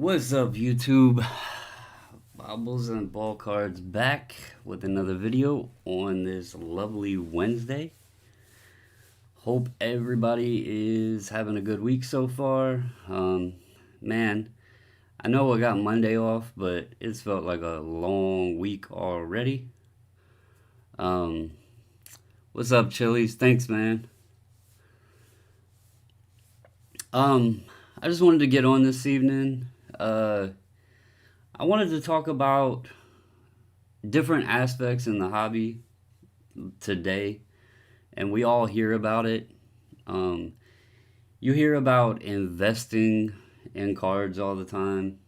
What's up, YouTube? Bobbles and Ball Cards back with another video on this lovely Wednesday. Hope everybody is having a good week so far. Man, I know I got Monday off, but it's felt like a long week already. Um, what's up, Chili's? Thanks, man. I just wanted to get on this evening. I wanted to talk about different aspects in the hobby today, and we all hear about it. Um, you hear about investing in cards all the time.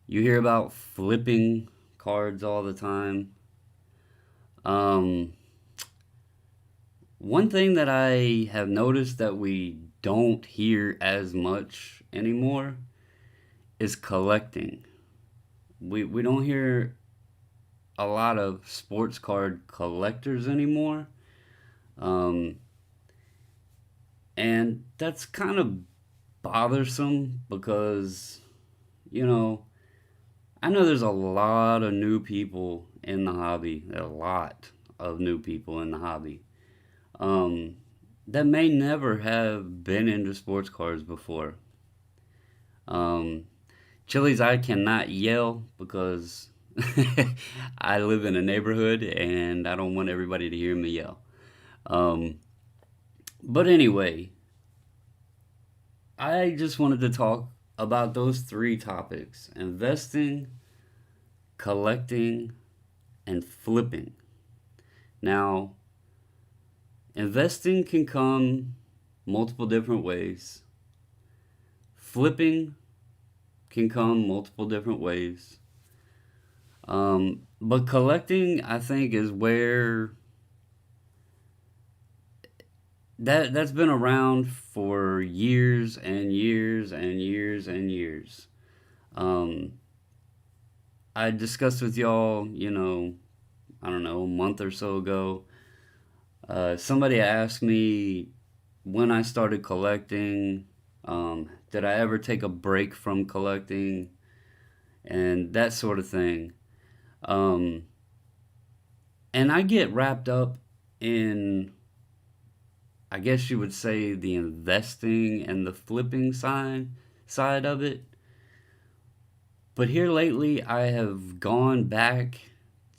You hear about flipping cards all the time. Um, One thing that I have noticed that we don't hear as much anymore is collecting. We don't hear a lot of sports card collectors anymore. Um, and that's kind of bothersome because, you know, I know there's a lot of new people in the hobby, a lot of new people in the hobby, um, that may never have been into sports cards before. Um, Chili's, I cannot yell because I live in a neighborhood and I don't want everybody to hear me yell. Um, but anyway, I just wanted to talk about those three topics: investing, collecting, and flipping. Now, investing can come multiple different ways, flipping can come multiple different ways. But collecting, I think, is where that's been around for years and years and years and years. Um, I discussed with y'all, I don't know, a month or so ago. Somebody asked me when I started collecting, did I ever take a break from collecting, and that sort of thing. Um, and I get wrapped up in, I guess you would say, the investing and the flipping side of it. But here lately, I have gone back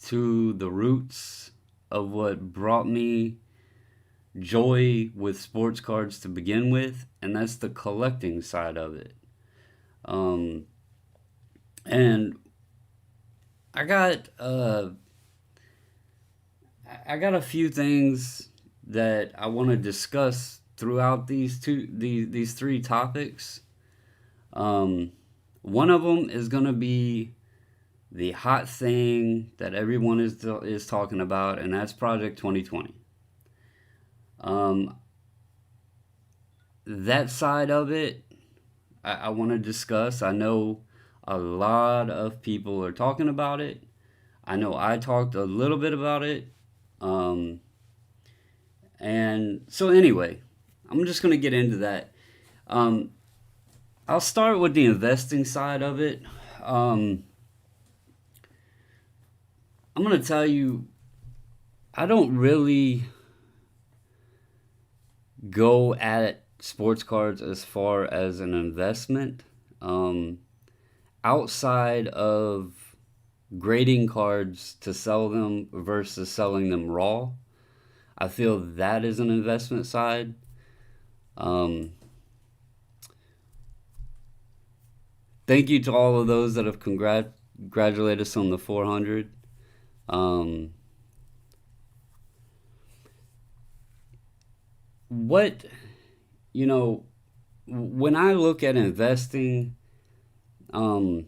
to the roots of what brought me joy with sports cards to begin with, and that's the collecting side of it. Um, and I got I got a few things that I want to discuss throughout these three topics. Um, One of them is gonna be the hot thing that everyone is talking about, and that's Project 2020. Um, that side of it, I want to discuss. I know a lot of people are talking about it. I know I talked a little bit about it. Um, and so, anyway, I'm just going to get into that. Um, I'll start with the investing side of it. Um, I'm going to tell you, I don't really go at sports cards as far as an investment. Um, Outside of grading cards to sell them versus selling them raw, I feel that is an investment side. Um, Thank you to all of those that have congratulated us on the 400. Um, what, you know, when I look at investing, um,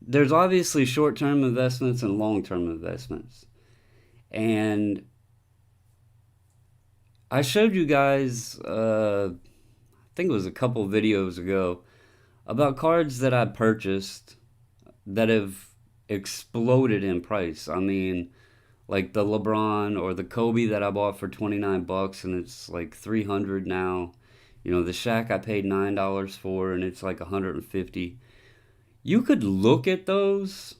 there's obviously short term investments and long term investments. And I showed you guys, I think it was a couple videos ago, about cards that I purchased that have exploded in price. I mean, like the LeBron or the Kobe that I bought for $29 and it's like 300 now. The Shaq I paid $9 for, and it's like 150. You could look at those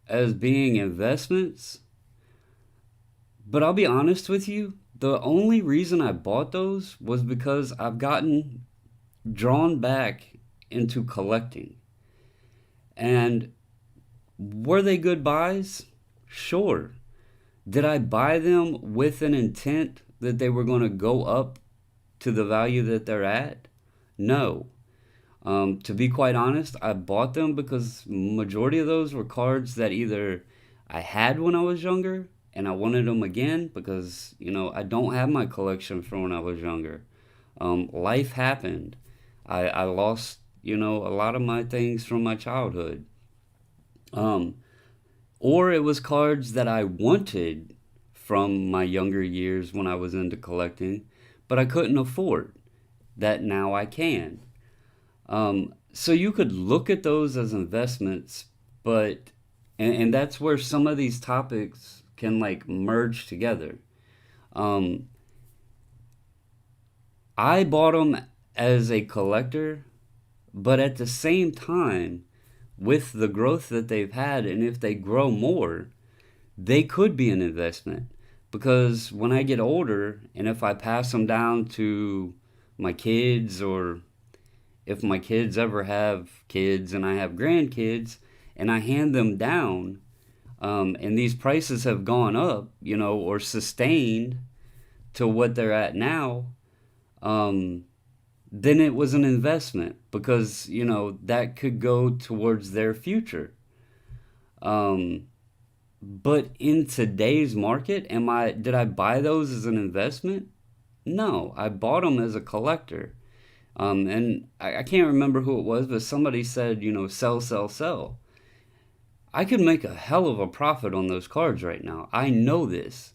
as being investments, but I'll be honest with you. The only reason I bought those was because I've gotten drawn back into collecting. And were they good buys? Sure. Did I buy them with an intent that they were going to go up to the value that they're at? No. To be quite honest, I bought them because majority of those were cards that either I had when I was younger and I wanted them again because, I don't have my collection from when I was younger. Life happened. I lost, a lot of my things from my childhood. Um, or it was cards that I wanted from my younger years when I was into collecting, but I couldn't afford that now I can. So you could look at those as investments, but and that's where some of these topics can like merge together. Um, I bought them as a collector, but at the same time, with the growth that they've had, and if they grow more, they could be an investment. Because when I get older, and if I pass them down to my kids, or if my kids ever have kids and I have grandkids, and I hand them down, and these prices have gone up, or sustained to what they're at now, um, then it was an investment because, that could go towards their future. Um, but in today's market, did I buy those as an investment? No, I bought them as a collector. And I can't remember who it was, but somebody said, sell, sell, sell. I could make a hell of a profit on those cards right now. I know this,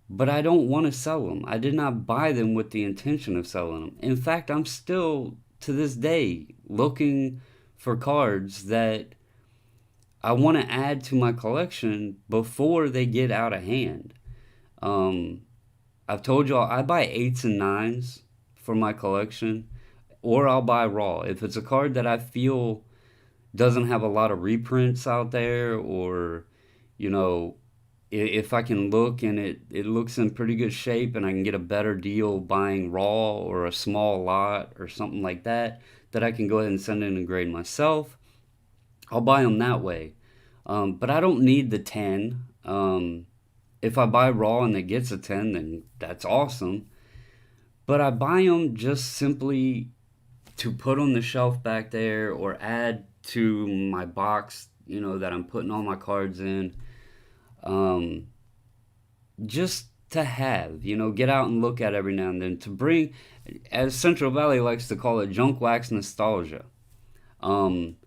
but I don't want to sell them. I did not buy them with the intention of selling them. In fact, I'm still to this day looking for cards that I want to add to my collection before they get out of hand. Um, I've told y'all I buy eights and nines for my collection, or I'll buy raw. If it's a card that I feel doesn't have a lot of reprints out there, or you know, if I can look and it looks in pretty good shape and I can get a better deal buying raw or a small lot or something like that, that I can go ahead and send in and grade myself, I'll buy them that way. But I don't need the 10. If I buy raw and it gets a 10, then that's awesome. But I buy them just simply to put on the shelf back there or add to my box, that I'm putting all my cards in. Um, just to have, get out and look at every now and then to bring, as Central Valley likes to call it, junk wax nostalgia. Um,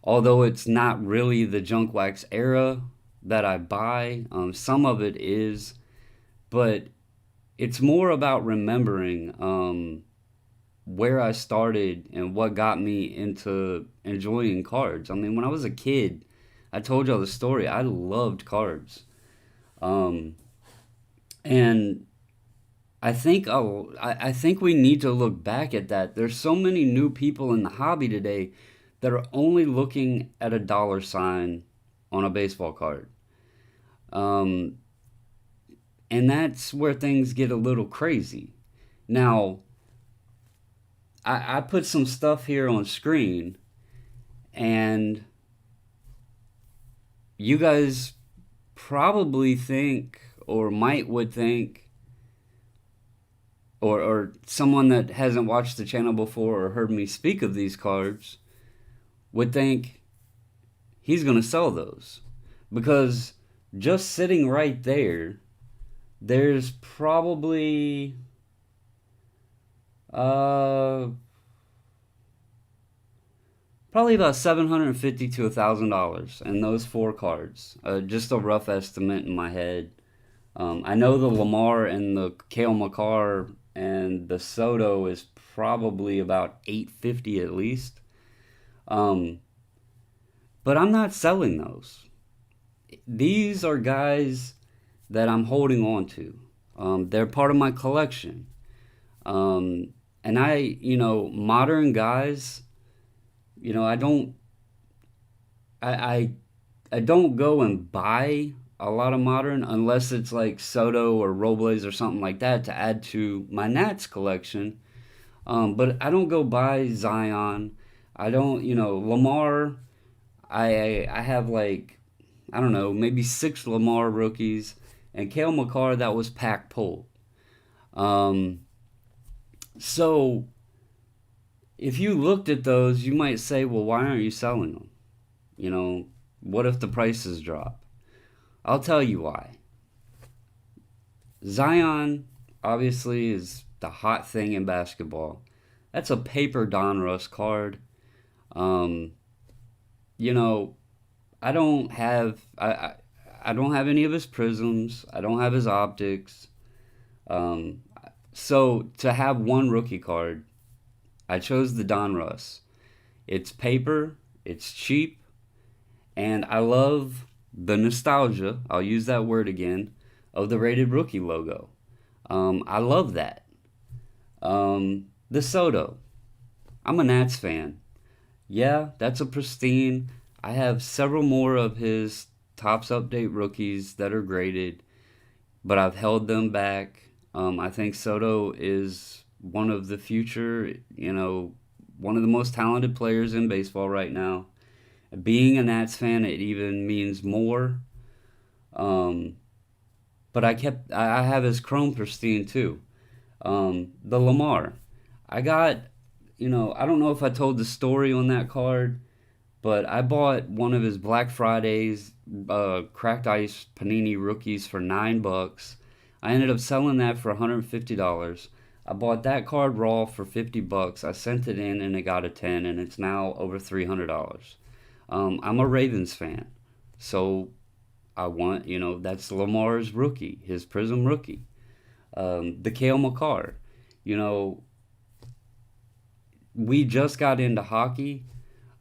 Although it's not really the junk wax era that I buy, some of it is, but it's more about remembering where I started and what got me into enjoying cards. I mean, when I was a kid, I told y'all the story. I loved cards, um, and I think we need to look back at that. There's so many new people in the hobby today that are only looking at a dollar sign on a baseball card. Um, and that's where things get a little crazy. Now, I put some stuff here on screen, and you guys probably think, or would think, or someone that hasn't watched the channel before or heard me speak of these cards would think he's going to sell those. Because just sitting right there, there's uh, probably about 750 to $1,000 in those four cards. Just a rough estimate in my head. I know the Lamar and the Kale McCarr and the Soto is probably about 850 at least. Um, but I'm not selling those. These are guys that I'm holding on to. They're part of my collection. Um, And modern guys, I don't, I, I, I don't go and buy a lot of modern unless it's like Soto or Robles or something like that to add to my Nats collection. But I don't go buy Zion. I don't, Lamar. I have like, I don't know, maybe six Lamar rookies, and Kale McCarr that was pack pulled. Um, so if you looked at those, you might say, well, why aren't you selling them? You know, what if the prices drop? I'll tell you why. Zion obviously is the hot thing in basketball. That's a paper Donruss card. Um, you know, I don't have I don't have any of his prisms. I don't have his optics. Um, so to have one rookie card, I chose the Donruss. It's paper. It's cheap. And I love the nostalgia, I'll use that word again, of the rated rookie logo. I love that. The Soto. I'm a Nats fan. Yeah, that's a pristine. I have several more of his Tops Update rookies that are graded, but I've held them back. I think Soto is one of the future, one of the most talented players in baseball right now. Being a Nats fan, it even means more. Um, but I have his Chrome Pristine too. The Lamar. I got, I don't know if I told the story on that card, but I bought one of his Black Fridays cracked ice Panini rookies for $9. I ended up selling that for $150. I bought that card raw for $50. I sent it in and it got a 10, and it's now over $300. I'm a Ravens fan, so I want, that's Lamar's rookie, his Prism rookie. The Kale McCarr, you know, we just got into hockey.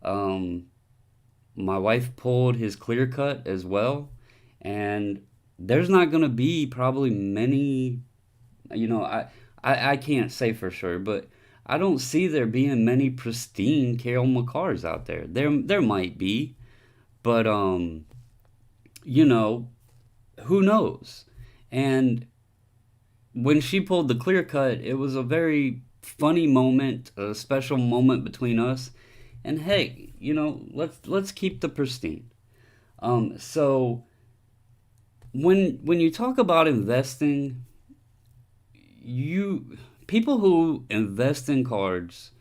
Um, my wife pulled his clear cut as well, and there's not going to be probably many, I can't say for sure, but I don't see there being many pristine Kale McCarrs out there. There might be, but you know, who knows? And when she pulled the clear cut, it was a very funny moment, a special moment between us. And hey, let's keep the pristine. So when you talk about investing, you people who invest in cards,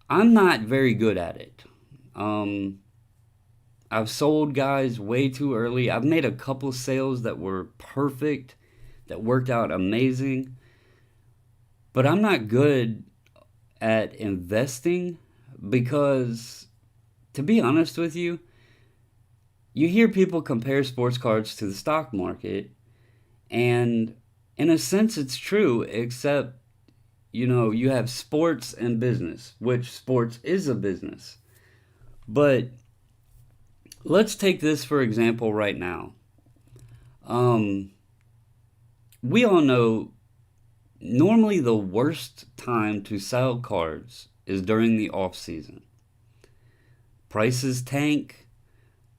I'm not very good at it. Um, I've sold guys way too early. I've made a couple sales that were perfect, that worked out amazing, but I'm not good at investing because, to be honest with you, you hear people compare sports cards to the stock market, and in a sense, it's true, except, you have sports and business, which sports is a business. But let's take this for example right now. Um, we all know normally the worst time to sell cards is during the off season. Prices tank.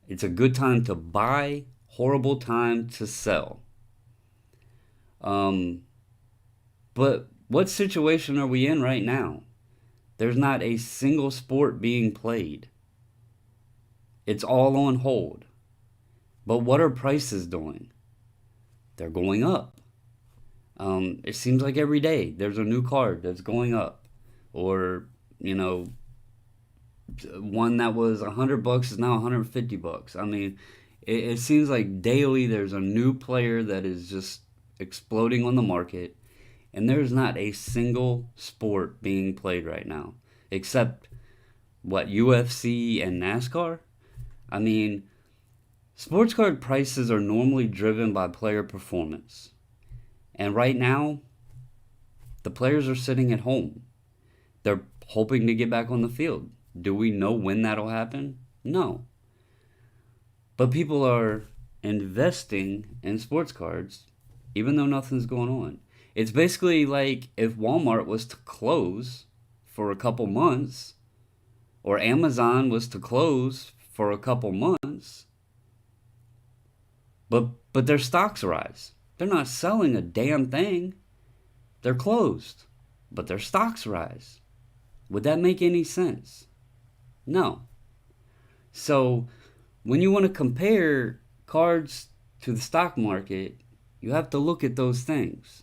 It's a good time to buy, horrible time to sell. Um, but what situation are we in right now? There's not a single sport being played. It's all on hold. But what are prices doing? They're going up. It seems like every day there's a new card that's going up. Or, one that was $100 is now $150. I mean, it seems like daily there's a new player that is just exploding on the market, and there's not a single sport being played right now, except what, UFC and NASCAR? I mean, sports card prices are normally driven by player performance. And right now, the players are sitting at home. They're hoping to get back on the field. Do we know when that'll happen? No. But people are investing in sports cards even though nothing's going on. It's basically like if Walmart was to close for a couple months, or Amazon was to close for a couple months, but their stocks rise. They're not selling a damn thing. They're closed, but their stocks rise. Would that make any sense? No. So when you want to compare cards to the stock market, you have to look at those things.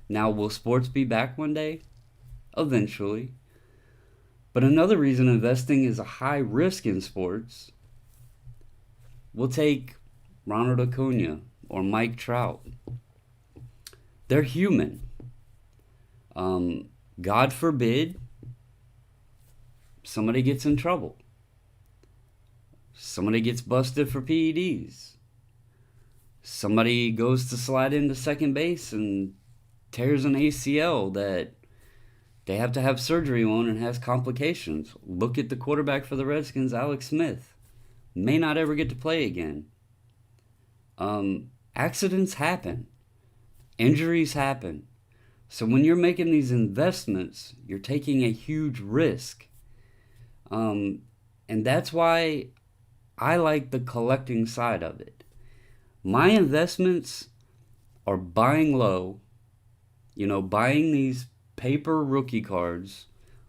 Now, will sports be back one day? Eventually. But another reason investing is a high risk in sports, we'll take Ronald Acuna or Mike Trout. They're human. God forbid somebody gets in trouble. Somebody gets busted for PEDs. Somebody goes to slide into second base and tears an ACL that they have to have surgery on and has complications. Look at the quarterback for the Redskins, Alex Smith. May not ever get to play again. Accidents happen. Injuries happen. So when you're making these investments, you're taking a huge risk. And that's why I like the collecting side of it. My investments are buying low, buying these paper rookie cards,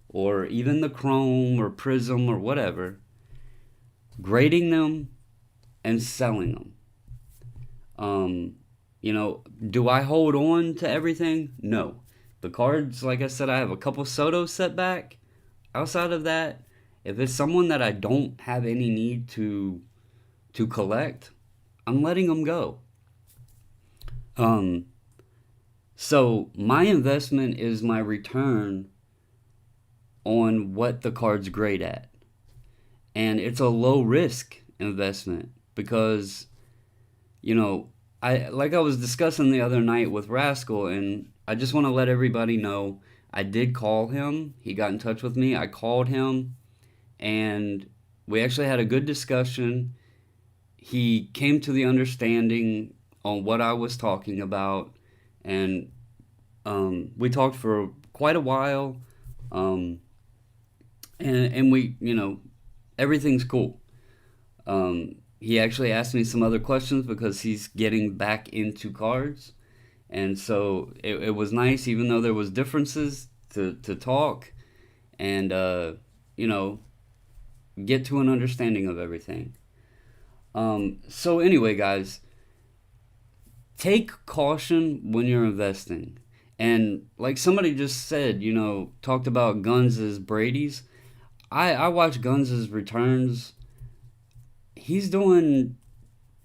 or even the Chrome or Prism or whatever, grading them and selling them. Do I hold on to everything? No. The cards, like I said, I have a couple Soto set back. Outside of that, if it's someone that I don't have any need to collect, I'm letting them go. So my investment is my return on what the card's great at. And it's a low risk investment because, I was discussing the other night with Rascal, and I just want to let everybody know I did call him. He got in touch with me. I called him, and we actually had a good discussion. He came to the understanding on what I was talking about, and we talked for quite a while, and we, everything's cool. He actually asked me some other questions because he's getting back into cards, and so it was nice, even though there was differences, to talk and get to an understanding of everything. So anyway, guys, take caution when you're investing. And like somebody just said, talked about Guns' Brady's. I watch Guns' returns. He's doing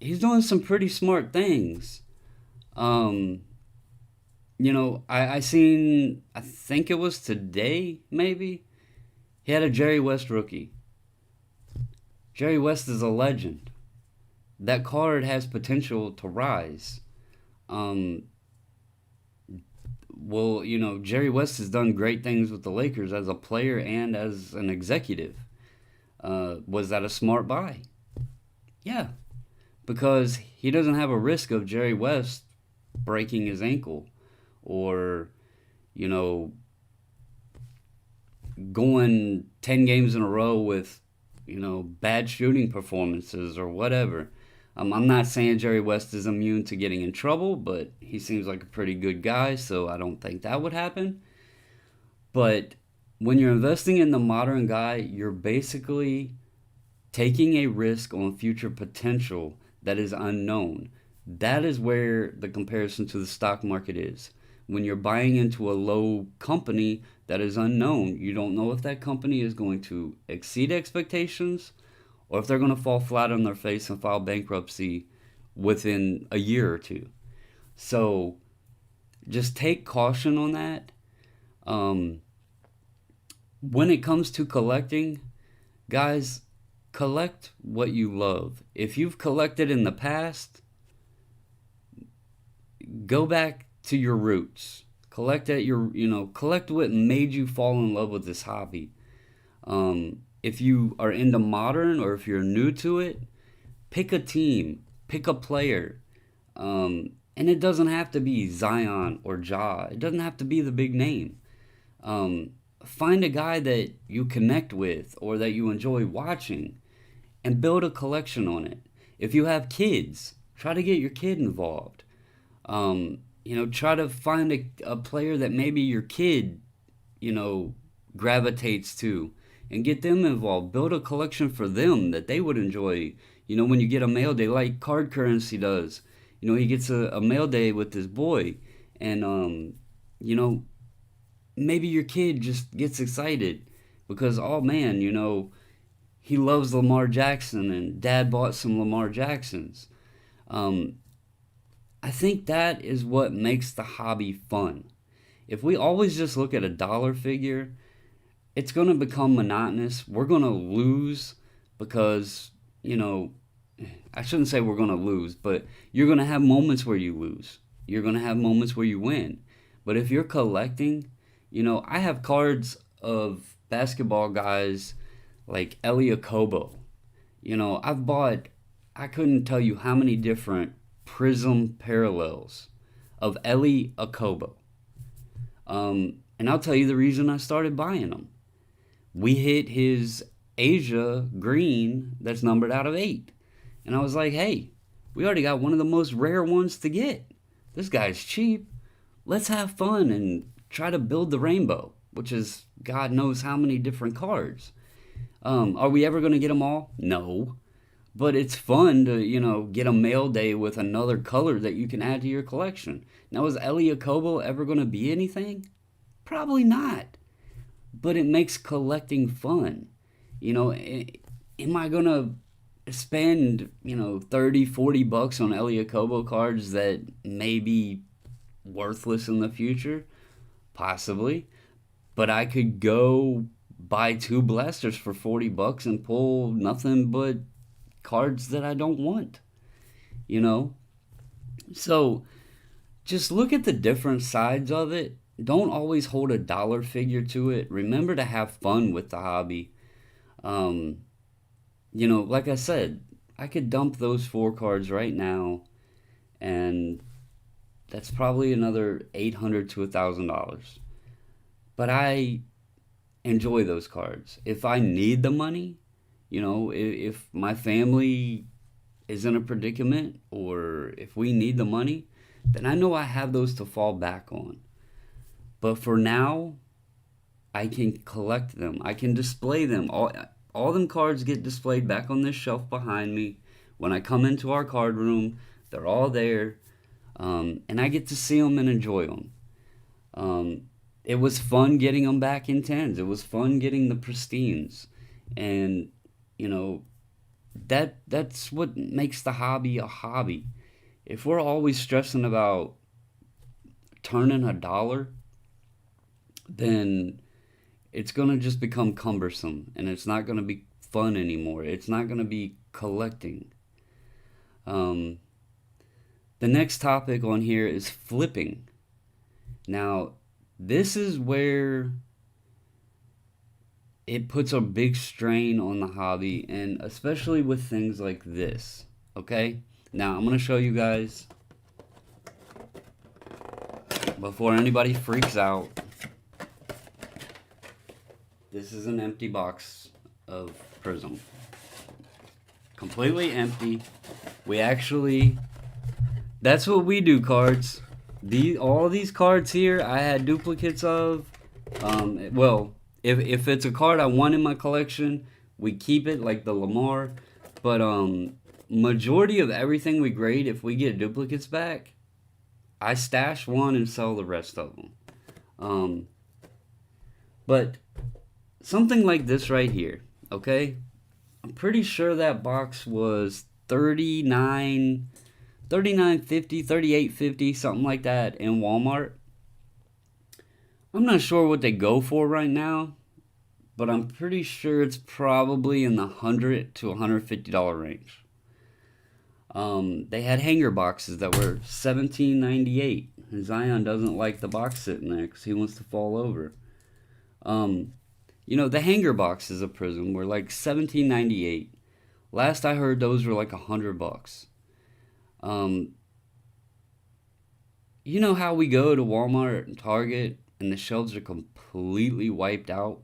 some pretty smart things. I seen, I think it was today, maybe, he had a Jerry West rookie. Jerry West is a legend. That card has potential to rise. Jerry West has done great things with the Lakers as a player and as an executive. Was that a smart buy? Yeah, because he doesn't have a risk of Jerry West breaking his ankle or, going 10 games in a row with, bad shooting performances or whatever. I'm not saying Jerry West is immune to getting in trouble, but he seems like a pretty good guy, so I don't think that would happen. But when you're investing in the modern guy, you're basically taking a risk on future potential that is unknown. That is where the comparison to the stock market is. When you're buying into a low company that is unknown, you don't know if that company is going to exceed expectations or if they're going to fall flat on their face and file bankruptcy within a year or two. So just take caution on that. When it comes to collecting, guys, collect what you love. If you've collected in the past, go back to your roots. Collect what made you fall in love with this hobby. If you are into modern or if you're new to it, pick a team, pick a player. And it doesn't have to be Zion or Ja. It doesn't have to be the big name. Um, Find a guy that you connect with or that you enjoy watching and build a collection on it. If you have kids, try to get your kid involved. Try to find a player that maybe your kid, you know, gravitates to and get them involved. Build a collection for them that they would enjoy. When you get a mail day, like Card Currency does, he gets a mail day with his boy, and, you know, maybe your kid just gets excited because, oh man, he loves Lamar Jackson and dad bought some Lamar Jacksons. Um, I think that is what makes the hobby fun. If we always just look at a dollar figure, it's going to become monotonous. We're going to lose because, you know, I shouldn't say we're going to lose, but you're going to have moments where you lose. You're going to have moments where you win. But if you're collecting, I have cards of basketball guys like Elie Kobo. I've bought, I couldn't tell you how many different prism parallels of Elie Kobo. And I'll tell you the reason I started buying them. We hit his Asia green that's numbered out of 8. And I was like, hey, we already got one of the most rare ones to get. This guy's cheap. Let's have fun and try to build the rainbow, which is God knows how many different cards. Are we ever going to get them all? No. But it's fun to, get a mail day with another color that you can add to your collection. Now, is Elie Kobo ever going to be anything? Probably not. But it makes collecting fun. Am I going to spend, 30, $40 on Elie Kobo cards that may be worthless in the future? Possibly. But I could go buy 2 blasters for $40 and pull nothing but cards that I don't want. You know? So just look at the different sides of it. Don't always hold a dollar figure to it. Remember to have fun with the hobby. Like I said, I could dump those 4 cards right now, and that's probably another $800 to $1,000. But I enjoy those cards. If I need the money, if my family is in a predicament or if we need the money, then I know I have those to fall back on. But for now, I can collect them. I can display them. All them cards get displayed back on this shelf behind me. When I come into our card room, they're all there. And I get to see them and enjoy them. It was fun getting them back in 10s. It was fun getting the pristines. And, that's what makes the hobby a hobby. If we're always stressing about turning a dollar, then it's going to just become cumbersome and it's not going to be fun anymore. It's not going to be collecting. The next topic on here is flipping. Now, this is where it puts a big strain on the hobby, and especially with things like this. Okay? Now, I'm going to show you guys before anybody freaks out. This is an empty box of Prism. Completely empty. That's what we do, cards. All these cards here, I had duplicates of. If it's a card I want in my collection, we keep it, like the Lamar. But majority of everything we grade, if we get duplicates back, I stash one and sell the rest of them. But something like this right here, okay? I'm pretty sure that box was $39.50, $38.50, something like that in Walmart. I'm not sure what they go for right now, but I'm pretty sure it's probably in the $100 to $150 range. They had hanger boxes that were $17.98. And Zion doesn't like the box sitting there because he wants to fall over. The hanger boxes of Prism were like $17.98. Last I heard, those were like $100. You know how we go to Walmart and Target and the shelves are completely wiped out?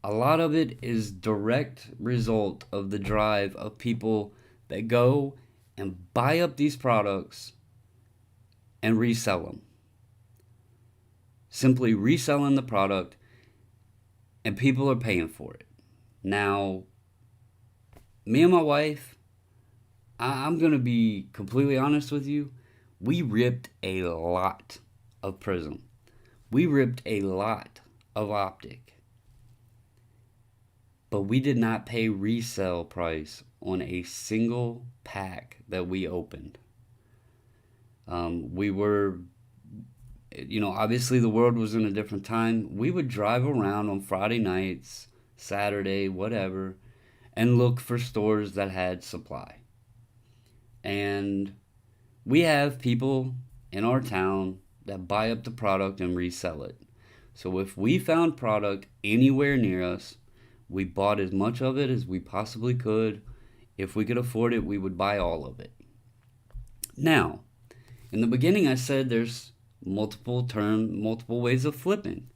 A lot of it is direct result of the drive of people that go and buy up these products and resell them. Simply reselling the product, and people are paying for it. Now, me and my wife, I'm going to be completely honest with you. We ripped a lot of Prism. We ripped a lot of Optic. But we did not pay resale price on a single pack that we opened. We were, obviously the world was in a different time. We would drive around on Friday nights, Saturday, whatever, and look for stores that had supply. And we have people in our town that buy up the product and resell it. So if we found product anywhere near us, we bought as much of it as we possibly could. If we could afford it, we would buy all of it. Now, in the beginning, I said there's multiple ways of flipping.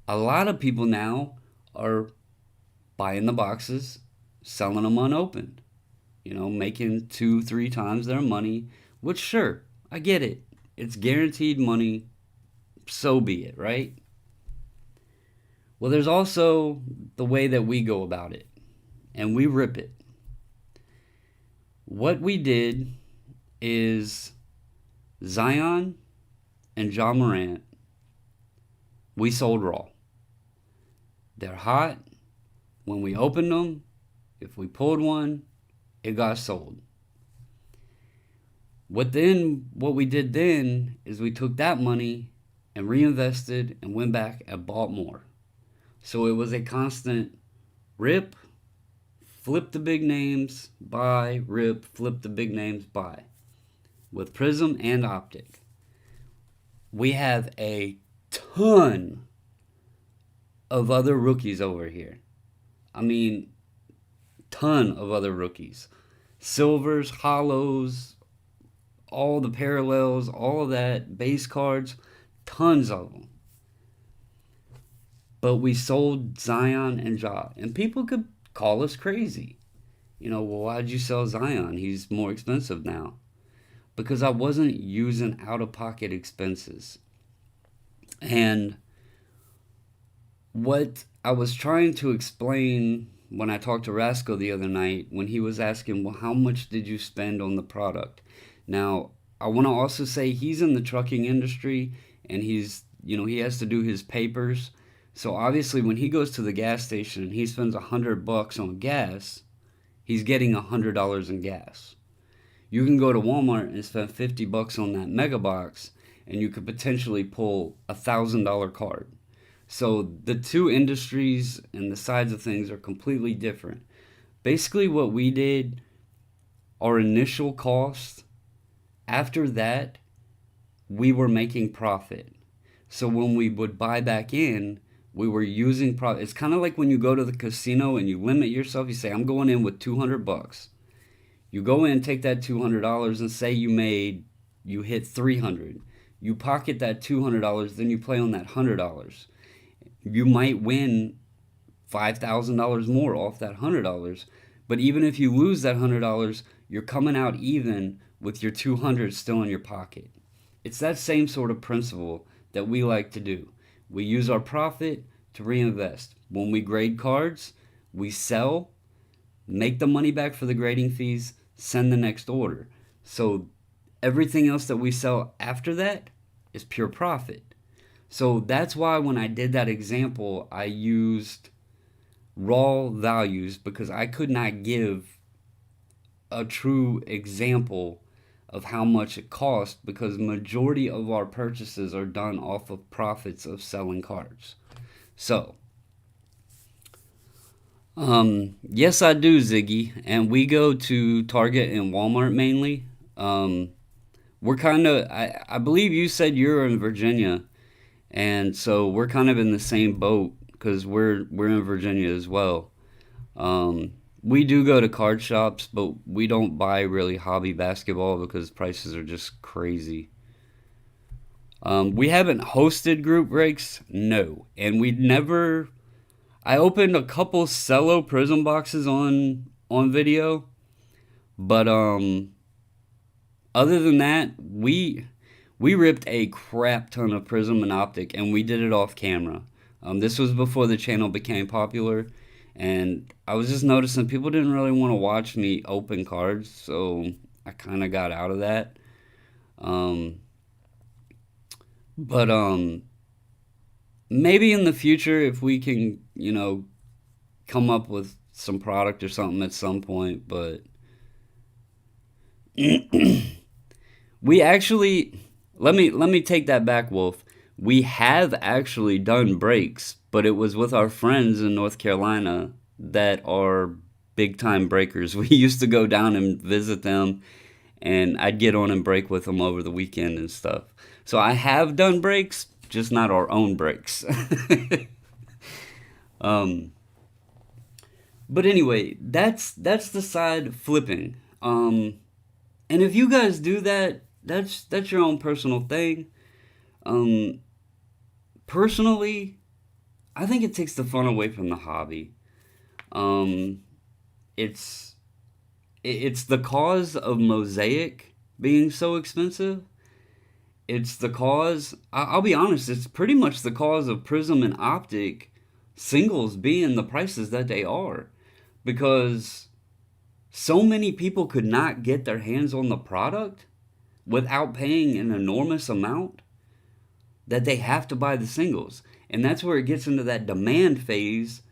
A lot of people now are buying the boxes, selling them unopened. Making 2, 3 times their money. Which, sure, I get it. It's guaranteed money. So be it, right? Well, there's also the way that we go about it, and we rip it. What we did is Zion and John Morant, we sold raw. They're hot. When we opened them, if we pulled one, it got sold. What we did then is we took that money and reinvested and went back and bought more. So it was a constant rip, flip the big names, buy, rip, flip the big names, buy. With Prism and Optic. We have a ton of other rookies over here. I mean, ton of other rookies. Silvers, hollows, all the parallels, all of that, base cards, tons of them. But we sold Zion and Ja. And people could call us crazy. Well, why'd you sell Zion? He's more expensive now. Because I wasn't using out-of-pocket expenses. And what I was trying to explain when I talked to Rasco the other night, when he was asking, well, how much did you spend on the product? Now, I want to also say he's in the trucking industry, and he has to do his papers. So obviously when he goes to the gas station and he spends $100 on gas, he's getting $100 in gas. You can go to Walmart and spend $50 on that mega box, and you could potentially pull $1,000 card. So the two industries and the sides of things are completely different. Basically what we did, our initial cost, after that, we were making profit. So when we would buy back in, we were using profit. It's kind of like when you go to the casino and you limit yourself. You say, I'm going in with $200. You go in, take that $200, and say you hit 300. You pocket that $200, then you play on that $100. You might win $5,000 more off that $100. But even if you lose that $100, you're coming out even with your 200 still in your pocket. It's that same sort of principle that we like to do. We use our profit to reinvest. When we grade cards, we sell, make the money back for the grading fees, send the next order. So everything else that we sell after that is pure profit. So that's why when I did that example, I used raw values, because I could not give a true example of how much it cost, because majority of our purchases are done off of profits of selling cards. So, yes, I do, Ziggy, and we go to Target and Walmart mainly. We're kind of, I believe you said you're in Virginia, and so we're kind of in the same boat because we're in Virginia as well. We do go to card shops, but we don't buy really hobby basketball because prices are just crazy. We haven't hosted group breaks, no, and we never. I opened a couple cello prism boxes on video, but other than that, we ripped a crap ton of prism and optic, and we did it off camera. This was before the channel became popular, and I was just noticing people didn't really want to watch me open cards, so I kind of got out of that. Um, but maybe in the future, if we can, come up with some product or something at some point. But we actually, let me take that back, Wolf. We have actually done breaks, but it was with our friends in North Carolina that are big time breakers. We used to go down and visit them, and I'd get on and break with them over the weekend and stuff. So I have done breaks, just not our own breaks. um, but anyway, that's the side flipping. And if you guys do that, that's your own personal thing. Um, Personally, I think it takes the fun away from the hobby. Um, it's it's the cause of Mosaic being so expensive. It's the cause. I'll be honest. It's pretty much the cause of Prism and Optic singles being the prices that they are, because so many people could not get their hands on the product without paying an enormous amount that they have to buy the singles. And that's where it gets into that demand phase.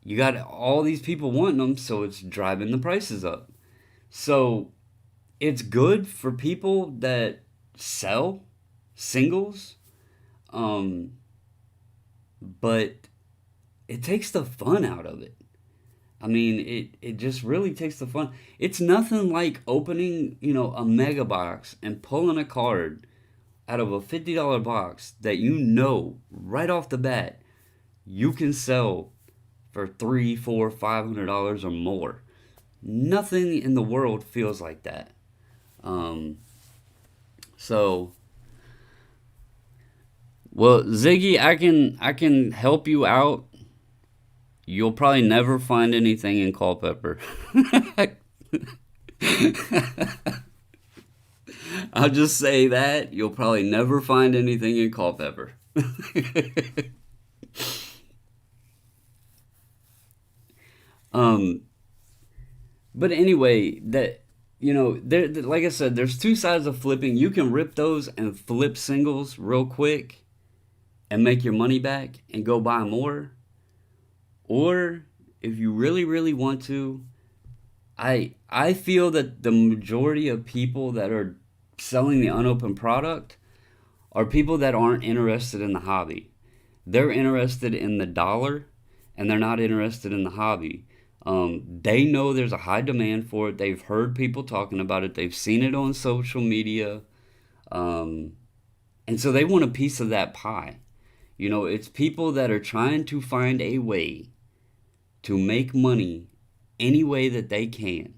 You got all these people wanting them, so it's driving the prices up. So it's good for people that sell singles, um, but it takes the fun out of it. I mean, it just really takes the fun. It's nothing like opening, a mega box and pulling a card out of a $50 box that right off the bat you can sell for three, four, $500 or more. Nothing in the world feels like that. Um, so, well, Ziggy, I can help you out. You'll probably never find anything in Culpeper. I'll just say that you'll probably never find anything in Culpeper. um, but anyway, like I said, there's two sides of flipping. You can rip those and flip singles real quick and make your money back and go buy more. Or if you really, really want to, I feel that the majority of people that are selling the unopened product are people that aren't interested in the hobby. They're interested in the dollar, and they're not interested in the hobby. They know there's a high demand for it. They've heard people talking about it. They've seen it on social media, um, and so they want a piece of that pie. It's people that are trying to find a way to make money any way that they can.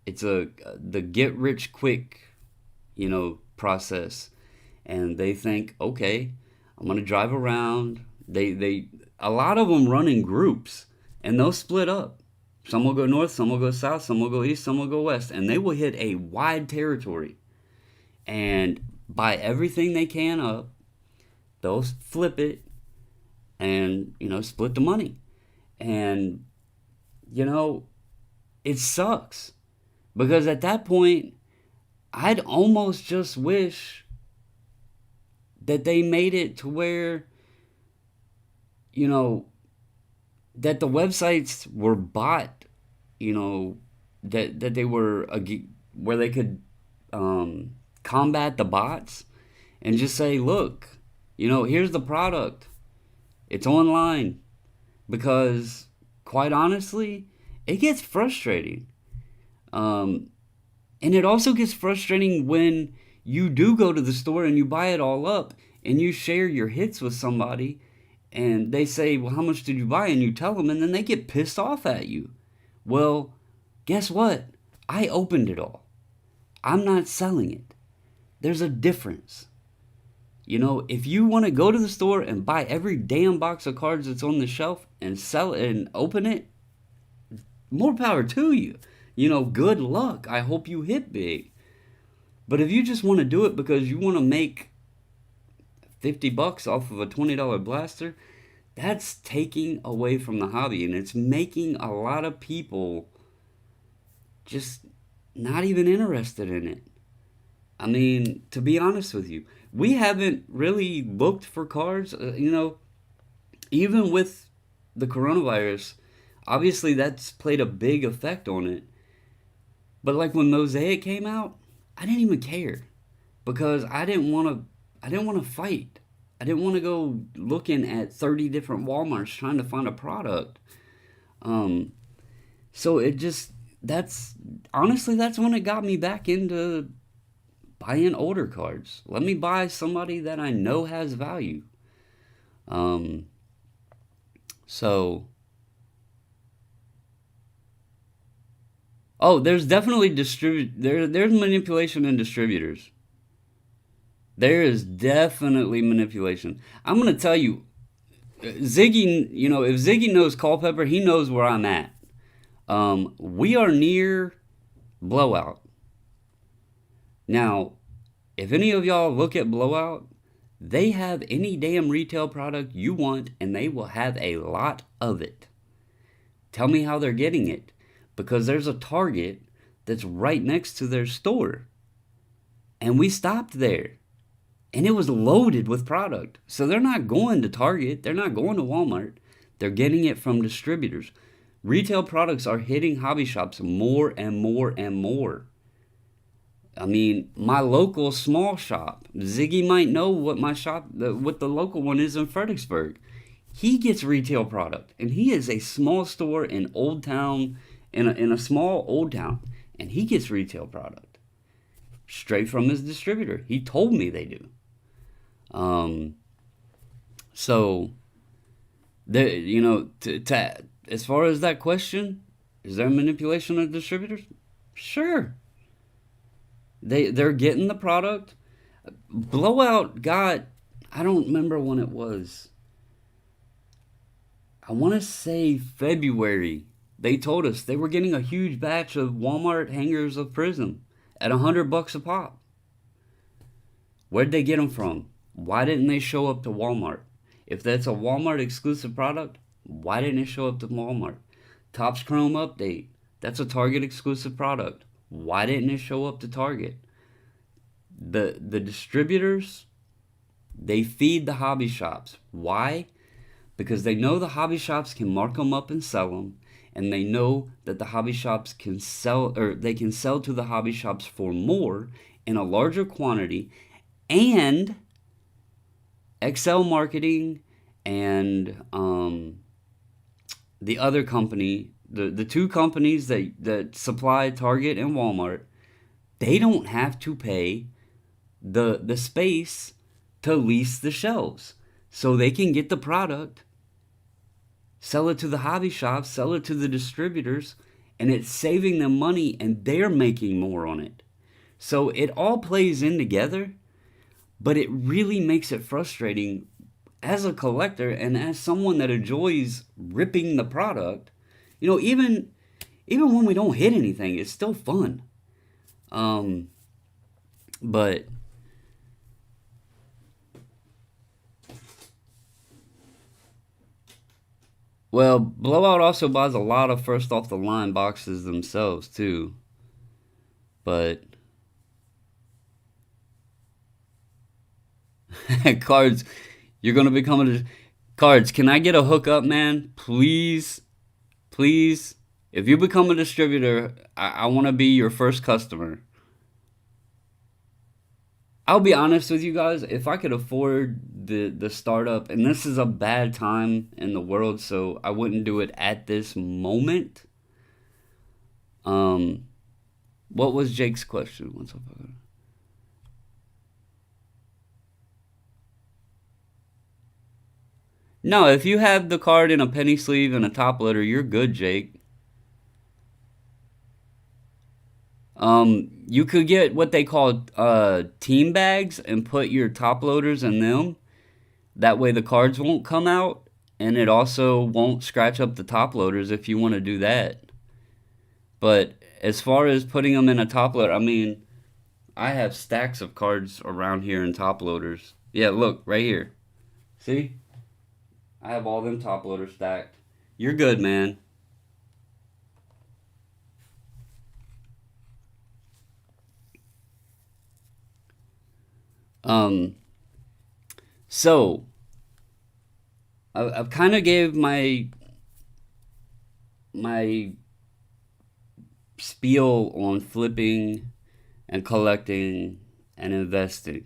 It's the get rich quick, process, and they think, okay, I'm gonna drive around. They a lot of them run in groups, and they'll split up. Some will go north, some will go south, some will go east, some will go west, and they will hit a wide territory and buy everything they can up. They'll flip it and split the money, and you know it sucks because at that point I'd almost just wish that they made it to where you know that the websites were bought, that they were where they could combat the bots and just say, look, here's the product, it's online. Because quite honestly, it gets frustrating. um, and it also gets frustrating when you do go to the store and you buy it all up and you share your hits with somebody and they say, well, how much did you buy? And you tell them, and then they get pissed off at you. Well, guess what? I opened it all. I'm not selling it. There's a difference. You know, if you want to go to the store and buy every damn box of cards that's on the shelf and sell it and open it, more power to you. You know, good luck. I hope you hit big. But if you just want to do it because you want to make 50 bucks off of a $20 blaster, that's taking away from the hobby and it's making a lot of people just not even interested in it. I mean, to be honest with you, we haven't really looked for cards, even with the coronavirus. Obviously, that's played a big effect on it. But like when Mosaic came out, I didn't even care because I didn't want to fight. I didn't want to go looking at 30 different Walmarts trying to find a product. Um, so it just that's honestly that's when it got me back into buying older cards. Let me buy somebody that I know has value. Um, so there's definitely there's manipulation in distributors. There is definitely manipulation. I'm gonna tell you, Ziggy. You know, if Ziggy knows Culpepper, he knows where I'm at. We are near Blowout. Now, if any of y'all look at Blowout, they have any damn retail product you want, and they will have a lot of it. Tell me how they're getting it, because there's a Target that's right next to their store, and we stopped there. And it was loaded with product. So they're not going to Target, they're not going to Walmart. They're getting it from distributors. Retail products are hitting hobby shops more and more and more. I mean, my local small shop, Ziggy might know what what the local one is in Fredericksburg. He gets retail product, and he is a small store in Old Town, in a small Old Town, and he gets retail product straight from his distributor. He told me they do. Um, so there, as far as that question, is there manipulation of distributors? Sure, they're getting the product. Blowout got, I don't remember when it was. I want to say February. They told us they were getting a huge batch of Walmart hangers of Prism at $100 a pop. Where'd they get them from? Why didn't they show up to Walmart? If that's a Walmart exclusive product, why didn't it show up to Walmart? Topps Chrome Update, that's a Target exclusive product. Why didn't it show up to Target? The distributors, they feed the hobby shops. Why? Because they know the hobby shops can mark them up and sell them, and they know that the hobby shops can sell, or they can sell to the hobby shops for more in a larger quantity, and Excel Marketing and the other company, the two companies that supply Target and Walmart, they don't have to pay the space to lease the shelves. So they can get the product, sell it to the hobby shops, sell it to the distributors, and it's saving them money and they're making more on it. So it all plays in together, but it really makes it frustrating as a collector and as someone that enjoys ripping the product. Even when we don't hit anything, it's still fun. Um, but well, Blowout also buys a lot of first off the line boxes themselves too. But cards, you're gonna become a cards. Can I get a hookup, man? Please, please. If you become a distributor, I want to be your first customer. I'll be honest with you guys. If I could afford the startup, and this is a bad time in the world, so I wouldn't do it at this moment. Um, what was Jake's question? What's up? No, if you have the card in a penny sleeve and a top loader, you're good, Jake. You could get what they call team bags and put your top loaders in them. That way the cards won't come out, and it also won't scratch up the top loaders if you want to do that. But as far as putting them in a top loader, I mean, I have stacks of cards around here in top loaders. Yeah, look, right here. See? I have all them top loaders stacked. You're good, man. Um, so I've kind of gave my spiel on flipping and collecting and investing.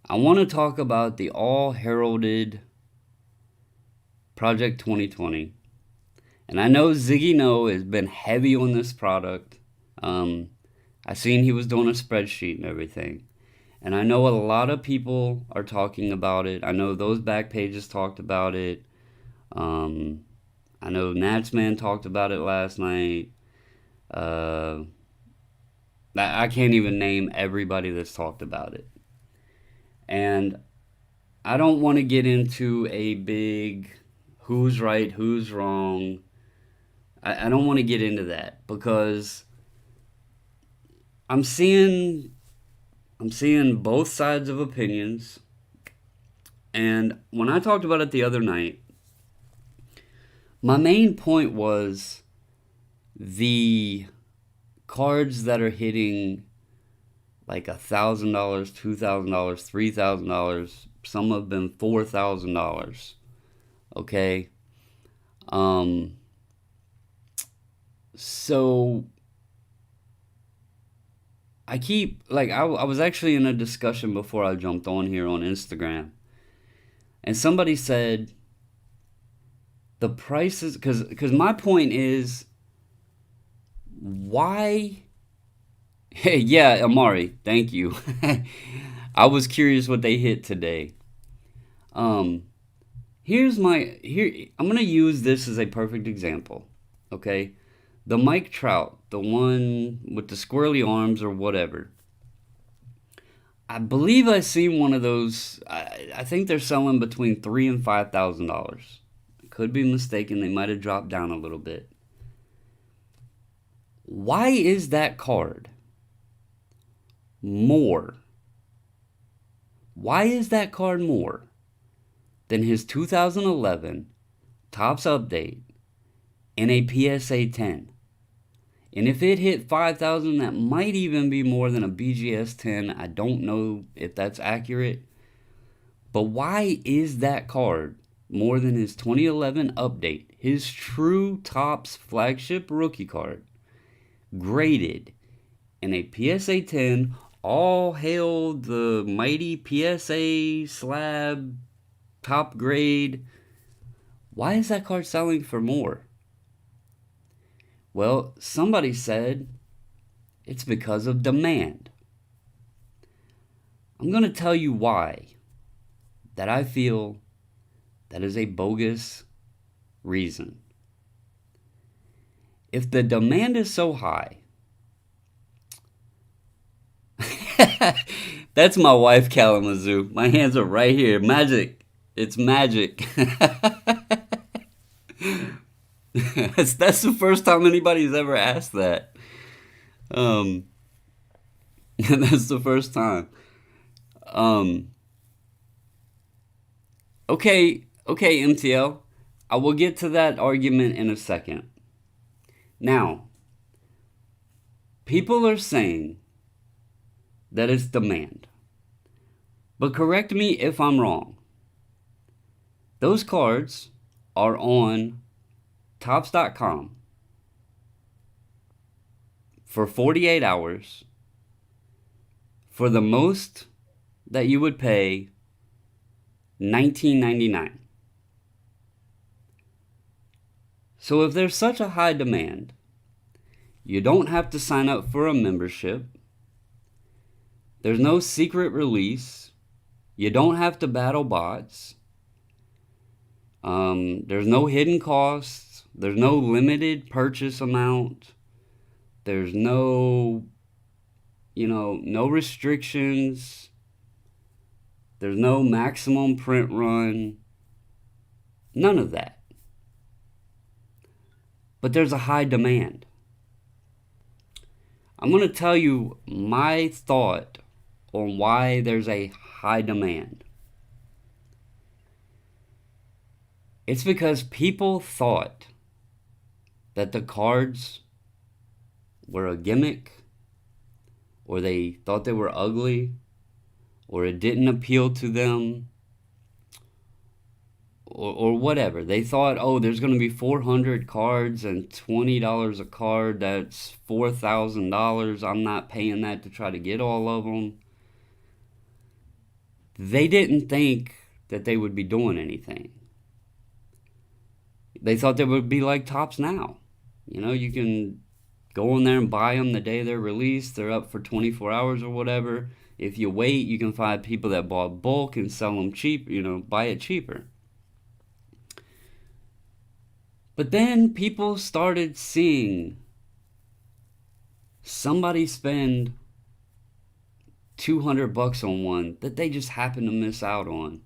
I want to talk about the all heralded Project 2020. And I know Ziggy No has been heavy on this product. Um, I seen he was doing a spreadsheet and everything. And I know a lot of people are talking about it. I know those back pages talked about it. Um, I know Natsman talked about it last night. Uh, I can't even name everybody that's talked about it. And I don't want to get into a big who's right, who's wrong. I don't want to get into that because I'm seeing I'm seeing both sides of opinions. And when I talked about it the other night, my main point was the cards that are hitting like $1,000, $2,000, $3,000. Some have been $4,000. Okay. Um. So I keep like I was actually in a discussion before I jumped on here on Instagram, and somebody said the prices because my point is why. Hey, yeah, Amari, thank you. I was curious what they hit today. Um, here's my here. I'm gonna use this as a perfect example. Okay, the Mike Trout, the one with the squirrely arms or whatever. I believe I seen one of those. I think they're selling between $3,000 and $5,000. Could be mistaken. They might have dropped down a little bit. Why is that card more? Why is that card more than his 2011 Topps Update and a PSA 10? And if it hit 5,000, that might even be more than a BGS 10. I don't know if that's accurate. But why is that card more than his 2011 update, his true Topps flagship rookie card, graded in a PSA 10? All hail the mighty PSA slab top grade. Why is that card selling for more? Well, somebody said it's because of demand. I'm going to tell you why that I feel that is a bogus reason. If the demand is so high, that's my wife, Kalamazoo. My hands are right here. Magic. It's magic. That's the first time anybody's ever asked that. Um, that's the first time. Um, okay, MTL. I will get to that argument in a second. Now, people are saying that it's demand. But correct me if I'm wrong. Those cards are on Topps.com for 48 hours for the most that you would pay $19.99. So if there's such a high demand, you don't have to sign up for a membership. There's no secret release. You don't have to battle bots. There's no hidden costs. There's no limited purchase amount. There's no, no restrictions. There's no maximum print run. None of that. But there's a high demand. I'm going to tell you my thought on why there's a high demand. It's because people thought that the cards were a gimmick, or they thought they were ugly, or it didn't appeal to them, or whatever. They thought, oh, there's going to be 400 cards and $20 a card. That's $4,000. I'm not paying that to try to get all of them. They didn't think that they would be doing anything. They thought they would be like Topps now. You can go in there and buy them the day they're released. They're up for 24 hours or whatever. If you wait, you can find people that bought bulk and sell them cheap, buy it cheaper. But then people started seeing somebody spend $200 on one that they just happened to miss out on.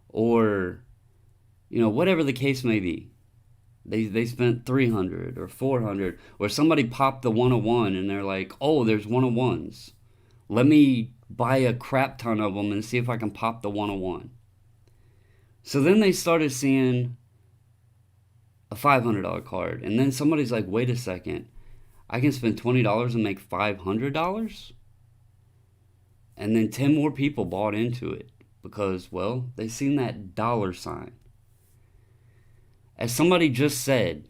Or, whatever the case may be. They spent $300 or $400, or somebody popped the 101 and they're like, oh, there's 101s. Let me buy a crap ton of them and see if I can pop the 101. So then they started seeing a $500 card, and then somebody's like, wait a second, I can spend $20 and make $500? And then 10 more people bought into it because, well, they seen that dollar sign. As somebody just said,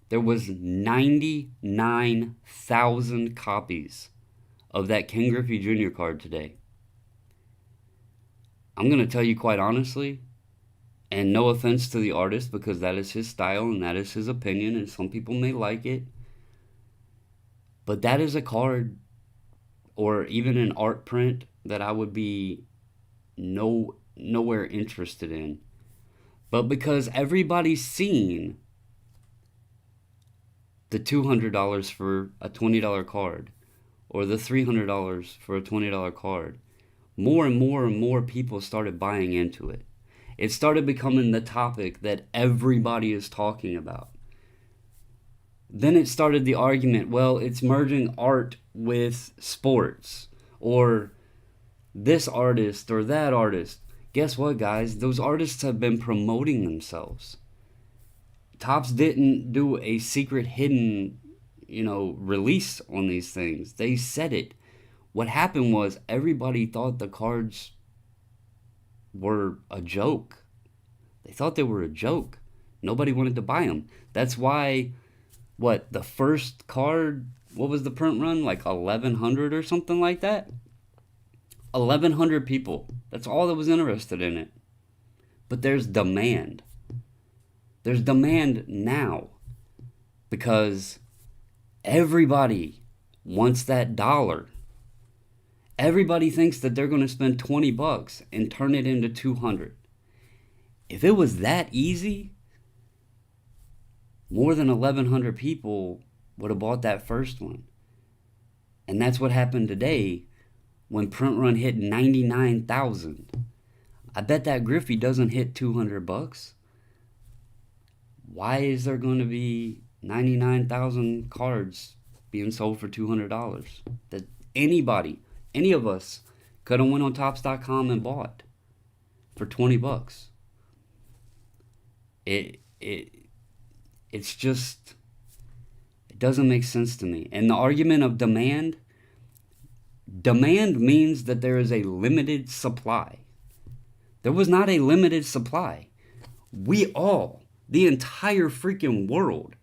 there was 99,000 copies of that Ken Griffey Jr. card today. I'm going to tell you quite honestly, and no offense to the artist, because that is his style and that is his opinion, and some people may like it, but that is a card or even an art print that I would be nowhere interested in. But because everybody's seen the $200 for a $20 card, or the $300 for a $20 card, more and more and more people started buying into it. It started becoming the topic that everybody is talking about. Then it started the argument, well, it's merging art with sports, or this artist or that artist. Guess what, guys? Those artists have been promoting themselves. Topps didn't do a secret hidden, release on these things. They said it. What happened was everybody thought the cards were a joke. They thought they were a joke. Nobody wanted to buy them. That's why, the first card, what was the print run? Like 1,100 or something like that? 1,100 people. That's all that was interested in it. But there's demand. There's demand now because everybody wants that dollar. Everybody thinks that they're going to spend $20 and turn it into 200. If it was that easy, more than 1,100 people would have bought that first one. And that's what happened today when print run hit 99,000. I bet that Griffey doesn't hit $200. Why is there going to be 99,000 cards being sold for $200 that any of us could have went on Topps.com and bought for $20? It's just, it doesn't make sense to me. And the argument of demand means that there is a limited supply. There was not a limited supply. The entire freaking world,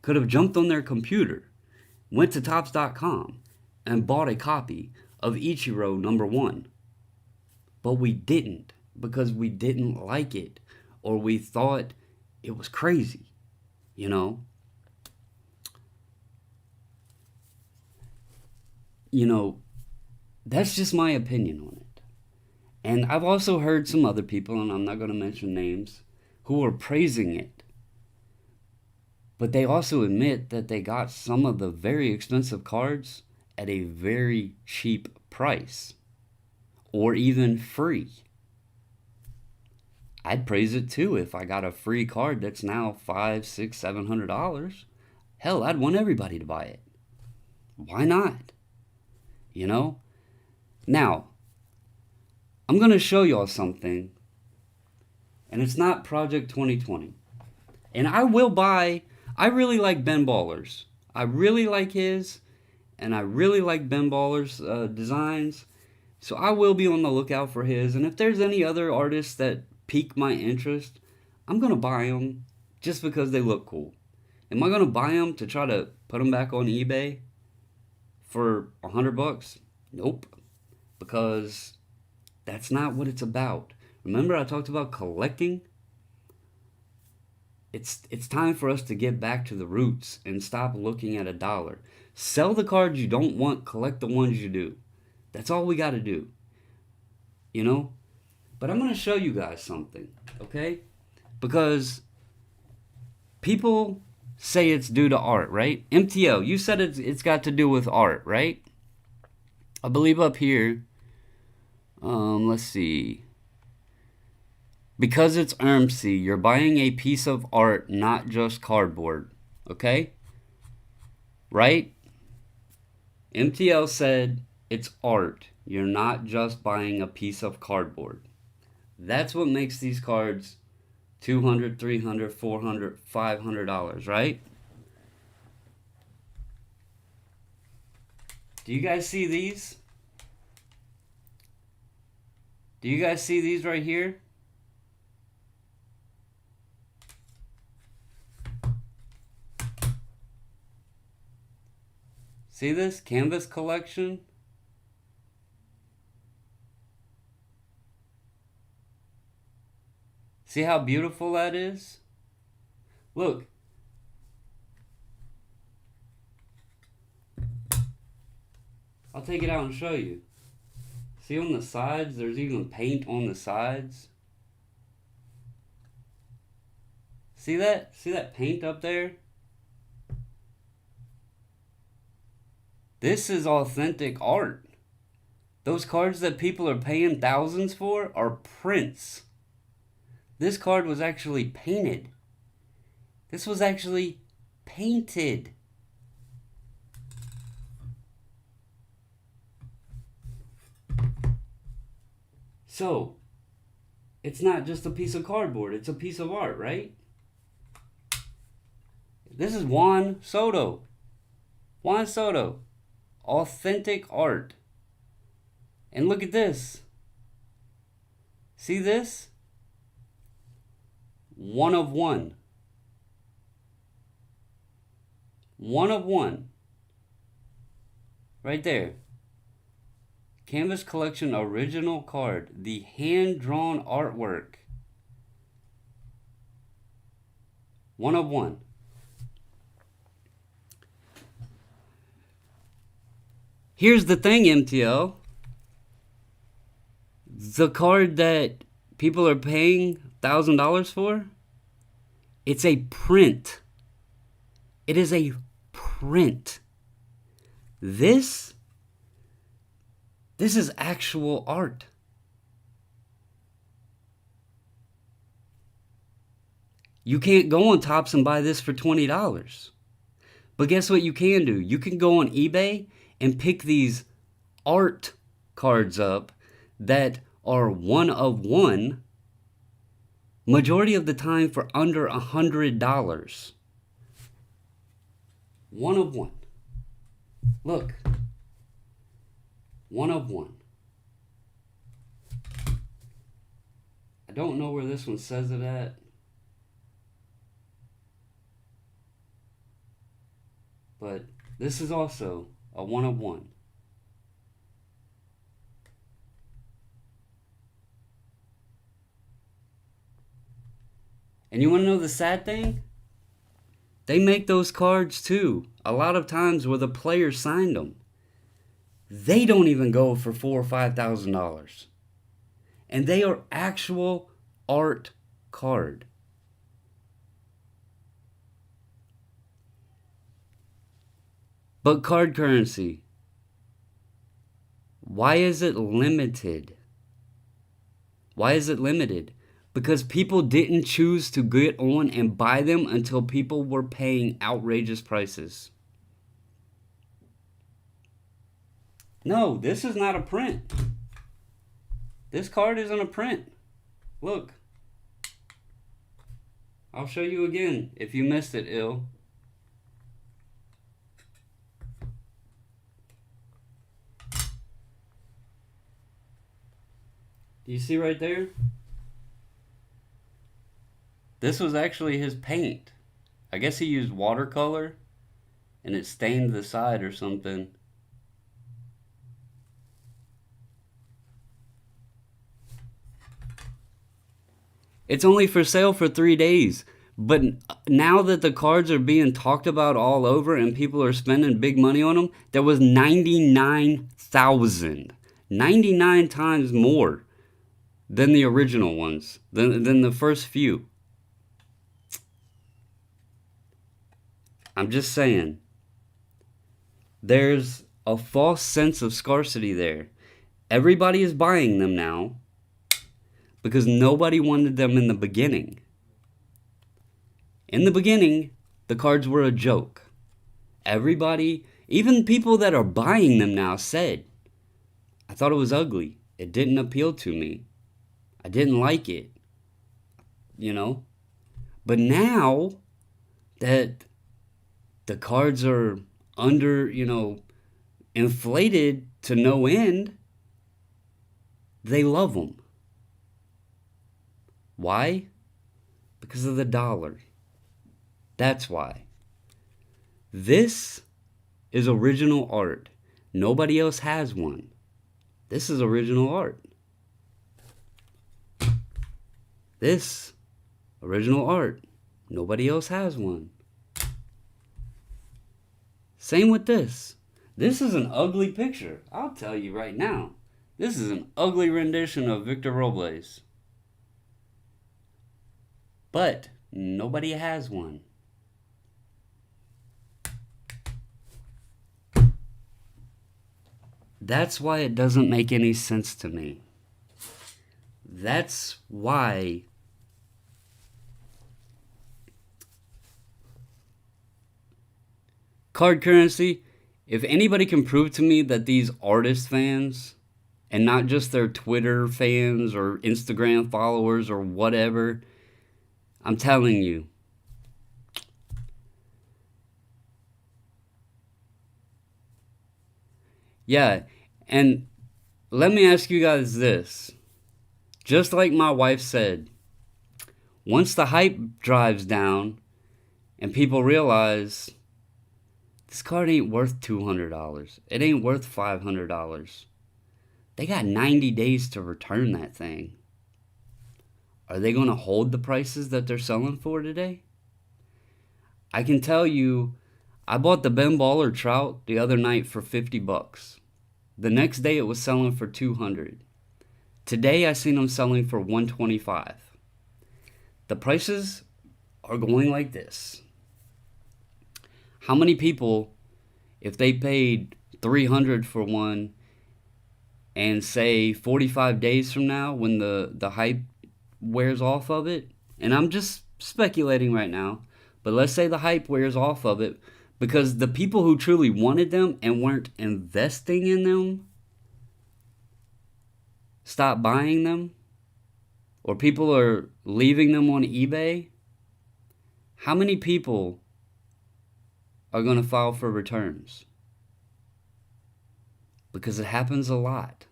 could have jumped on their computer, went to Topps.com, and bought a copy of Ichiro #1. But we didn't, because we didn't like it, or we thought it was crazy, That's just my opinion on it. And I've also heard some other people, and I'm not going to mention names, who are praising it. But they also admit that they got some of the very expensive cards at a very cheap price, or even free. I'd praise it too if I got a free card that's now $500, $600, $700. Hell, I'd want everybody to buy it. Why not? You know? Now, I'm going to show y'all something, and it's not Project 2020. And I will buy, I really like Ben Baller's. I really like his, and I really like Ben Baller's designs. So I will be on the lookout for his. And if there's any other artists that pique my interest, I'm going to buy them just because they look cool. Am I going to buy them to try to put them back on eBay for $100? Nope. Because that's not what it's about. Remember I talked about collecting? It's time for us to get back to the roots and stop looking at a dollar. Sell the cards you don't want, collect the ones you do. That's all we got to do. You know? But I'm going to show you guys something, okay? Because people say it's due to art, right? MTL, you said it's got to do with art, right? I believe up here, let's see. Because it's ERMC, you're buying a piece of art, not just cardboard, okay? Right? MTL said it's art. You're not just buying a piece of cardboard. That's what makes these cards $200, $300, $400, $500, right? Do you guys see these? Do you guys see these right here? See this? Canvas collection? See how beautiful that is? Look. I'll take it out and show you. See on the sides, there's even paint on the sides. See that? See that paint up there? This is authentic art. Those cards that people are paying thousands for are prints. This card was actually painted. This was actually painted. So, it's not just a piece of cardboard, it's a piece of art, right? This is Juan Soto. Juan Soto. Authentic art. And look at this. See this? One of one. One of one. Right there. Canvas Collection original card. The hand-drawn artwork. One of one. Here's the thing, MTL. The card that people are paying $1,000 for, it's a print. It is a print. This is actual art. You can't go on Topps and buy this for $20. But guess what you can do? You can go on eBay and pick these art cards up that are one of one, majority of the time for under $100. One of one. Look. One of one. I don't know where this one says it at. But this is also a one of one. And you want to know the sad thing? They make those cards too. A lot of times where the player signed them. They don't even go for $4,000 or $5,000. And they are actual art card. But card currency, why is it limited? Why is it limited? Because people didn't choose to get on and buy them until people were paying outrageous prices. No, this is not a print. This card isn't a print. Look. I'll show you again if you missed it, ill. Do you see right there? This was actually his paint. I guess he used watercolor and it stained the side or something. It's only for sale for 3 days. But now that the cards are being talked about all over and people are spending big money on them, there was 99,000. 99 times more than the original ones, than the first few. I'm just saying. There's a false sense of scarcity there. Everybody is buying them now because nobody wanted them in the beginning. In the beginning, the cards were a joke. Everybody, even people that are buying them now, said, I thought it was ugly. It didn't appeal to me. I didn't like it. You know? But now that the cards are under, inflated to no end, they love them. Why? Because of the dollar. That's why. This is original art. Nobody else has one. This is original art. This original art. Nobody else has one. Same with this. This is an ugly picture. I'll tell you right now. This is an ugly rendition of Victor Robles. But nobody has one. That's why it doesn't make any sense to me. That's why card currency, if anybody can prove to me that these artist fans, and not just their Twitter fans or Instagram followers or whatever, I'm telling you, yeah, and let me ask you guys this. Just like my wife said, once the hype drives down and people realize this card ain't worth $200, it ain't worth $500, they got 90 days to return that thing. Are they going to hold the prices that they're selling for today? I can tell you, I bought the Ben Baller Trout the other night for $50. The next day it was selling for $200. Today I seen them selling for $125. The prices are going like this. How many people, if they paid $300 for one, and say 45 days from now when the hype wears off of it, and I'm just speculating right now, but let's say the hype wears off of it because the people who truly wanted them and weren't investing in them stop buying them, or people are leaving them on eBay, how many people are going to file for returns? Because it happens a lot.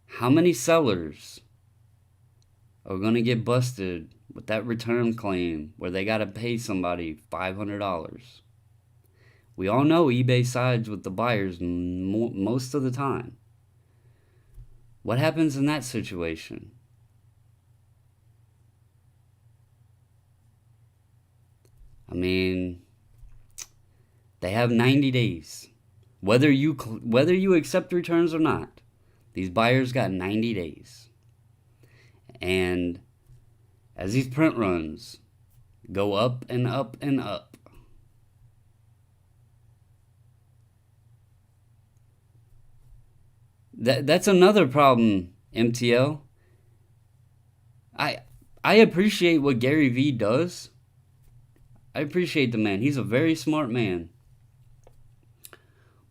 How many sellers are going to get busted with that return claim where they got to pay somebody $500? We all know eBay sides with the buyers most of the time. What happens in that situation? I mean, they have 90 days. Whether you accept returns or not, these buyers got 90 days. And as these print runs go up and up and up, That's another problem, MTL. I I appreciate what Gary Vee does. I appreciate the man. He's a very smart man.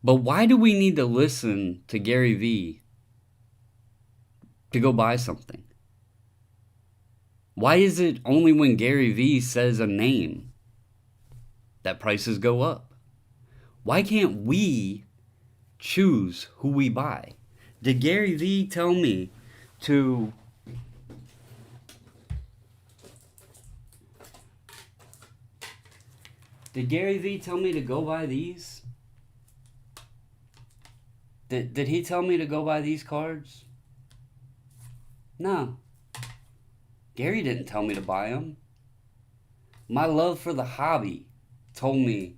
But why do we need to listen to Gary Vee to go buy something? Why is it only when Gary Vee says a name that prices go up? Why can't we choose who we buy? Did Gary Vee tell me to Did Gary Vee tell me to go buy these? Did he tell me to go buy these cards? No. Gary didn't tell me to buy them. My love for the hobby told me,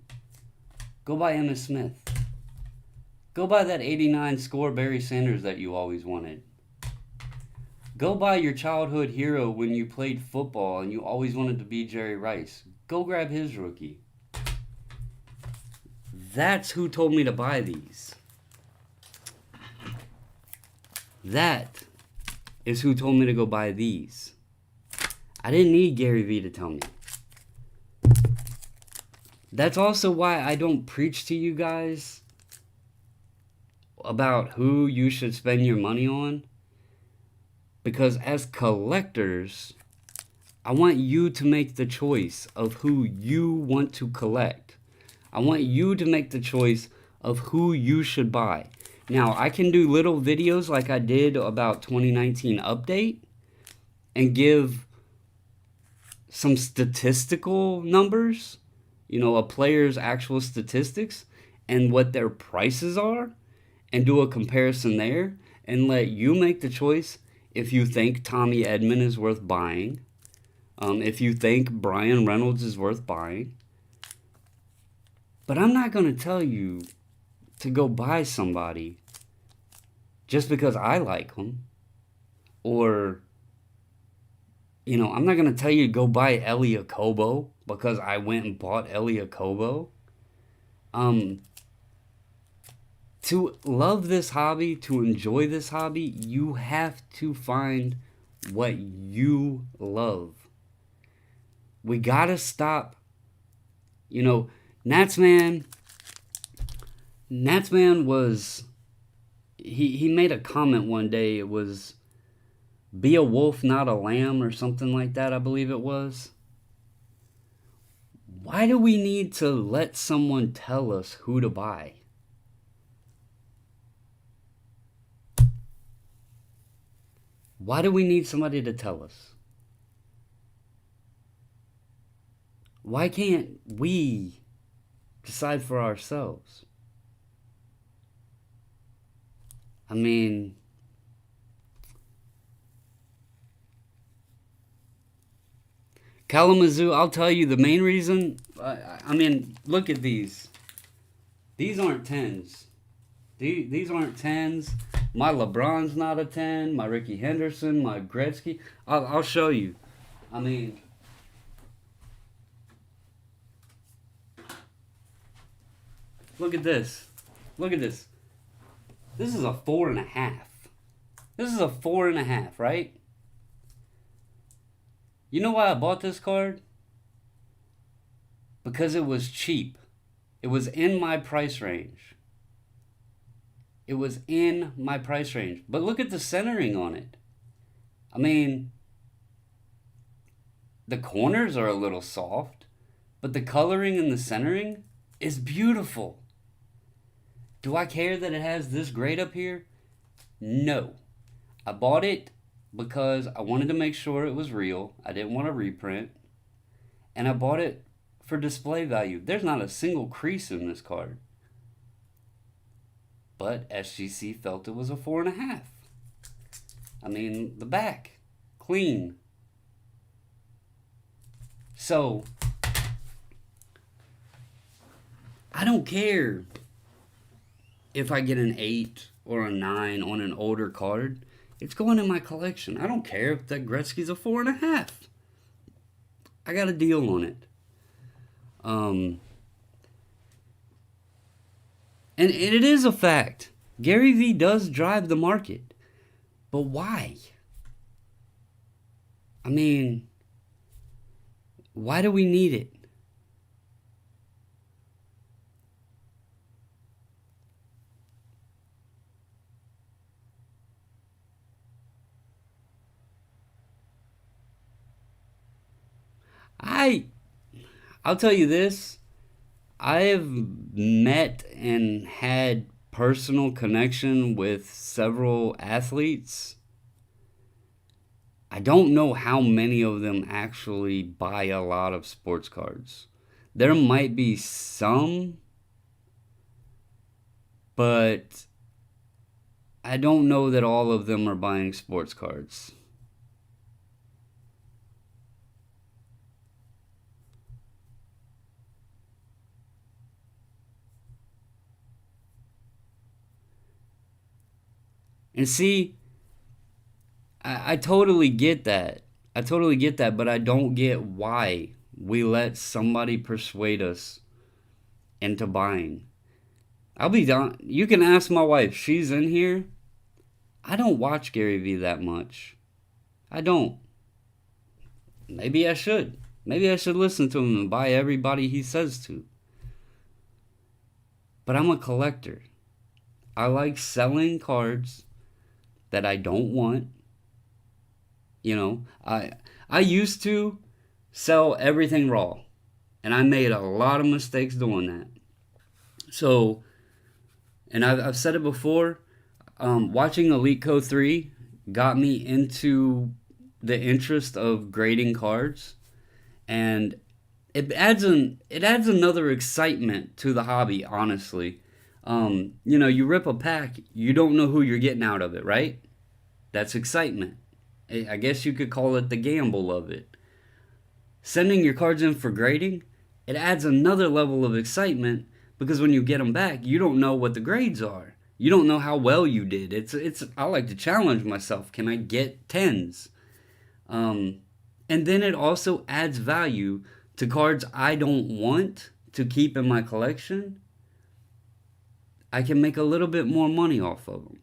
go buy Emmitt Smith. Go buy that 89 score Barry Sanders that you always wanted. Go buy your childhood hero when you played football and you always wanted to be Jerry Rice. Go grab his rookie. That's who told me to buy these. That is who told me to go buy these. I didn't need Gary Vee to tell me. That's also why I don't preach to you guys about who you should spend your money on. Because as collectors, I want you to make the choice of who you want to collect. I want you to make the choice of who you should buy. Now, I can do little videos like I did about 2019 update and give some statistical numbers, a player's actual statistics and what their prices are, and do a comparison there and let you make the choice if you think Tommy Edman is worth buying, if you think Brian Reynolds is worth buying. But I'm not going to tell you to go buy somebody just because I like them. Or, I'm not going to tell you to go buy Elia Kobo because I went and bought Elia Kobo. To love this hobby, to enjoy this hobby, you have to find what you love. We got to stop, Natsman was, he made a comment one day. It was, be a wolf, not a lamb, or something like that, I believe it was. Why do we need to let someone tell us who to buy? Why do we need somebody to tell us? Why can't we decide for ourselves? I mean, Kalamazoo, I'll tell you the main reason. Look at these. These aren't 10s. These aren't 10s. My LeBron's not a 10. My Ricky Henderson, my Gretzky. I'll show you. Look at this. Look at this. This is a 4.5. This is a 4.5, right? You know why I bought this card? Because it was cheap. It was in my price range. It was in my price range. But look at the centering on it. The corners are a little soft, but the coloring and the centering is beautiful. Do I care that it has this grade up here? No. I bought it because I wanted to make sure it was real. I didn't want a reprint. And I bought it for display value. There's not a single crease in this card. But SGC felt it was a 4.5. The back, clean. So, I don't care if I get an 8 or a 9 on an older card. It's going in my collection. I don't care if that Gretzky's a 4.5. I got a deal on it. And it is a fact Gary Vee does drive the market, but why? I mean, why do we need it? I I'll tell you this. I have met and had personal connection with several athletes. I don't know how many of them actually buy a lot of sports cards. There might be some, but I don't know that all of them are buying sports cards. And see, I totally get that. I totally get that, but I don't get why we let somebody persuade us into buying. I'll be down. You can ask my wife. She's in here. I don't watch Gary Vee that much. I don't. Maybe I should. Maybe I should listen to him and buy everybody he says to. But I'm a collector. I like selling cards that I don't want. You know, I used to sell everything raw, and I made a lot of mistakes doing that. So, and I've said it before, watching Elite Co 3 got me into the interest of grading cards, and it adds another excitement to the hobby. Honestly, you rip a pack, you don't know who you're getting out of it, right? That's excitement. I guess you could call it the gamble of it. Sending your cards in for grading, it adds another level of excitement because when you get them back, you don't know what the grades are. You don't know how well you did. It's I like to challenge myself. Can I get tens? Um, and then it also adds value to cards I don't want to keep in my collection. I can make a little bit more money off of them.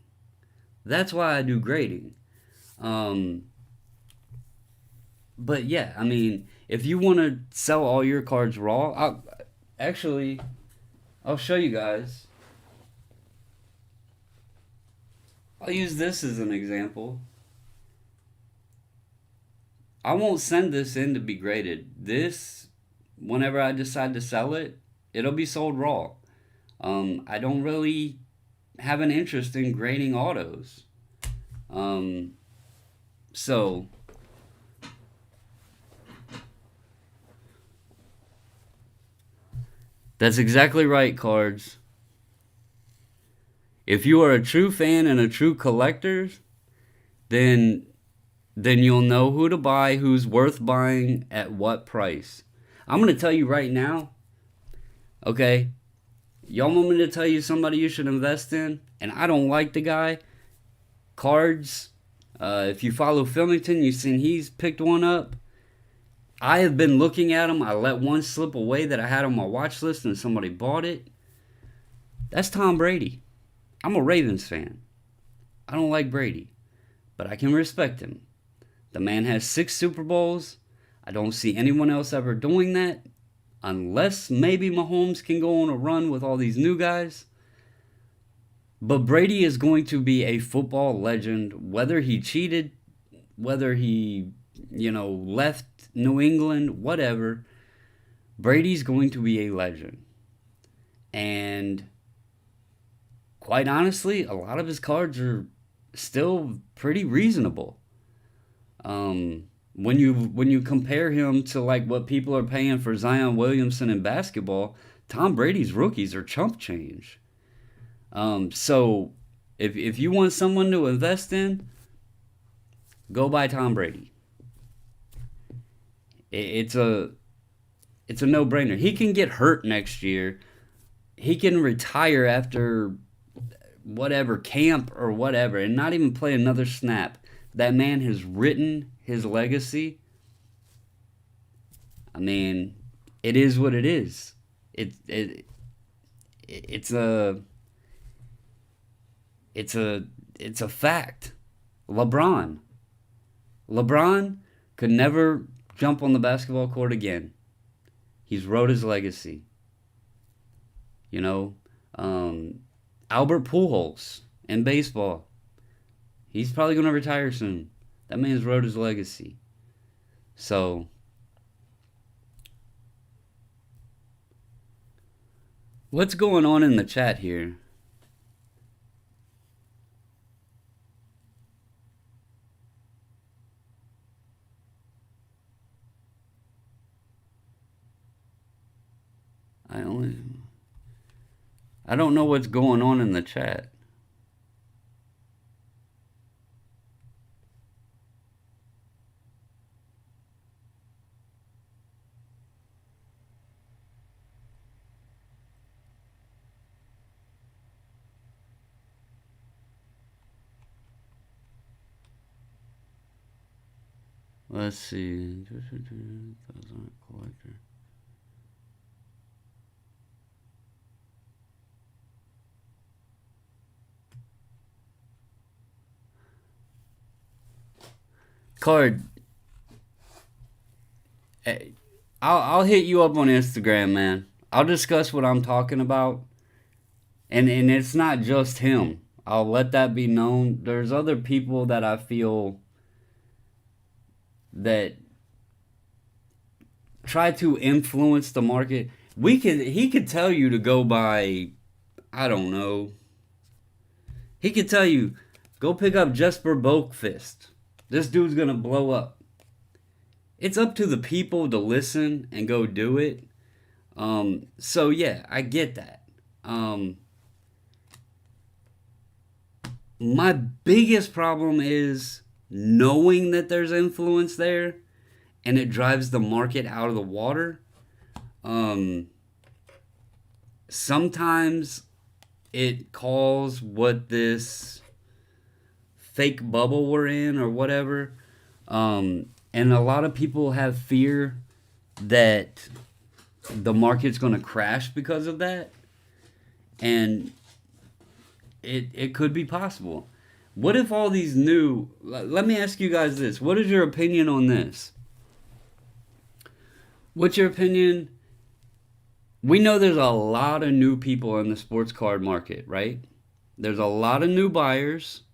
That's why I do grading. Um, but yeah, I mean, if you want to sell all your cards raw, actually I'll show you guys. I'll use this as an example. I won't send this in to be graded. This, whenever I decide to sell it, it'll be sold raw. I don't really have an interest in grading autos. Um, so that's exactly right, cards. If you are a true fan and a true collector, then then you'll know who to buy, who's worth buying at what price. I'm gonna tell you right now, okay? Y'all want me to tell you somebody you should invest in? And I don't like the guy. Cards. If you follow Filmington, you've seen he's picked one up. I have been looking at them. I let one slip away that I had on my watch list and somebody bought it. That's Tom Brady. I'm a Ravens fan. I don't like Brady, but I can respect him. The man has 6 Super Bowls. I don't see anyone else ever doing that, unless maybe Mahomes can go on a run with all these new guys. But Brady is going to be a football legend, whether he cheated, whether he, left New England, whatever. Brady's going to be a legend. And quite honestly, a lot of his cards are still pretty reasonable. When you compare him to like what people are paying for Zion Williamson in basketball, Tom Brady's rookies are chump change. So if you want someone to invest in, go buy Tom Brady. It's a no brainer. He can get hurt next year. He can retire after whatever camp or whatever and not even play another snap. That man has written his legacy. I mean, it is what it is. It's a It's a fact. LeBron. LeBron could never jump on the basketball court again. He's wrote his legacy. You know, um, Albert Pujols in baseball. He's probably going to retire soon. That man's wrote his legacy. So, what's going on in the chat here? I only I don't know what's going on in the chat. Let's see. Collector. Card. I'll hit you up on Instagram, man. I'll discuss what I'm talking about, and it's not just him. I'll let that be known. There's other people that I feel that try to influence the market. He could tell you to go buy, I don't know. He could tell you go pick up Jesper Boakfist. This dude's gonna blow up. It's up to the people to listen and go do it. So yeah, I get that. My biggest problem is knowing that there's influence there and it drives the market out of the water. Sometimes it calls what this fake bubble we're in or whatever. And a lot of people have fear that the market's going to crash because of that. And it could be possible. What if all these new... Let me ask you guys this. What is your opinion on this? What's your opinion? We know there's a lot of new people in the sports card market, right? There's a lot of new buyers.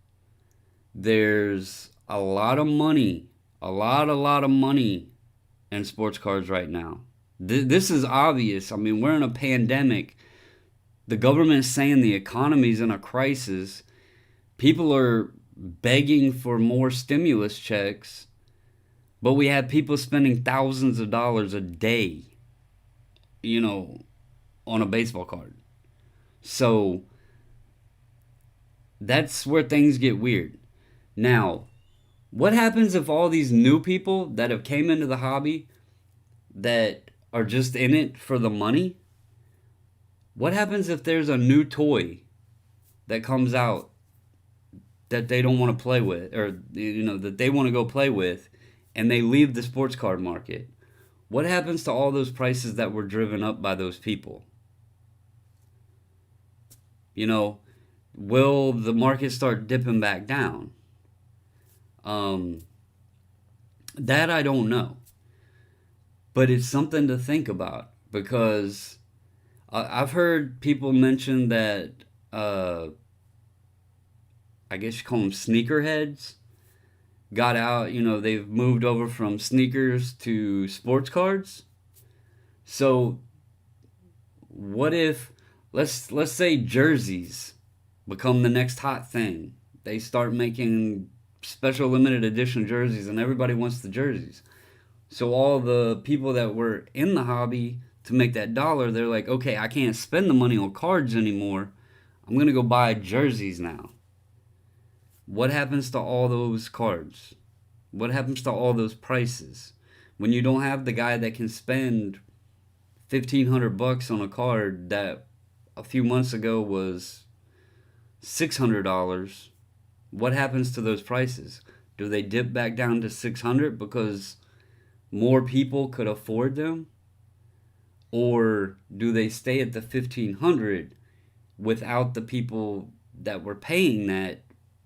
There's a lot of money. A lot of money in sports cards right now. This is obvious. I mean, we're in a pandemic. The government's saying the economy's in a crisis. People are begging for more stimulus checks, but we have people spending thousands of dollars a day, on a baseball card. So that's where things get weird. Now, what happens if all these new people that have came into the hobby that are just in it for the money? What happens if there's a new toy that comes out that they don't want to play with, or that they want to go play with, and they leave the sports card market? What happens to all those prices that were driven up by those people? Will the market start dipping back down? That I don't know. But it's something to think about, because I've heard people mention that, I guess you call them sneakerheads, got out, they've moved over from sneakers to sports cards. So what if, let's say jerseys become the next hot thing. They start making special limited edition jerseys and everybody wants the jerseys. So all the people that were in the hobby to make that dollar, they're like, okay, I can't spend the money on cards anymore. I'm going to go buy jerseys now. What happens to all those cards? What happens to all those prices? When you don't have the guy that can spend $1,500 on a card that a few months ago was $600, what happens to those prices? Do they dip back down to $600 because more people could afford them? Or do they stay at the $1,500 without the people that were paying that,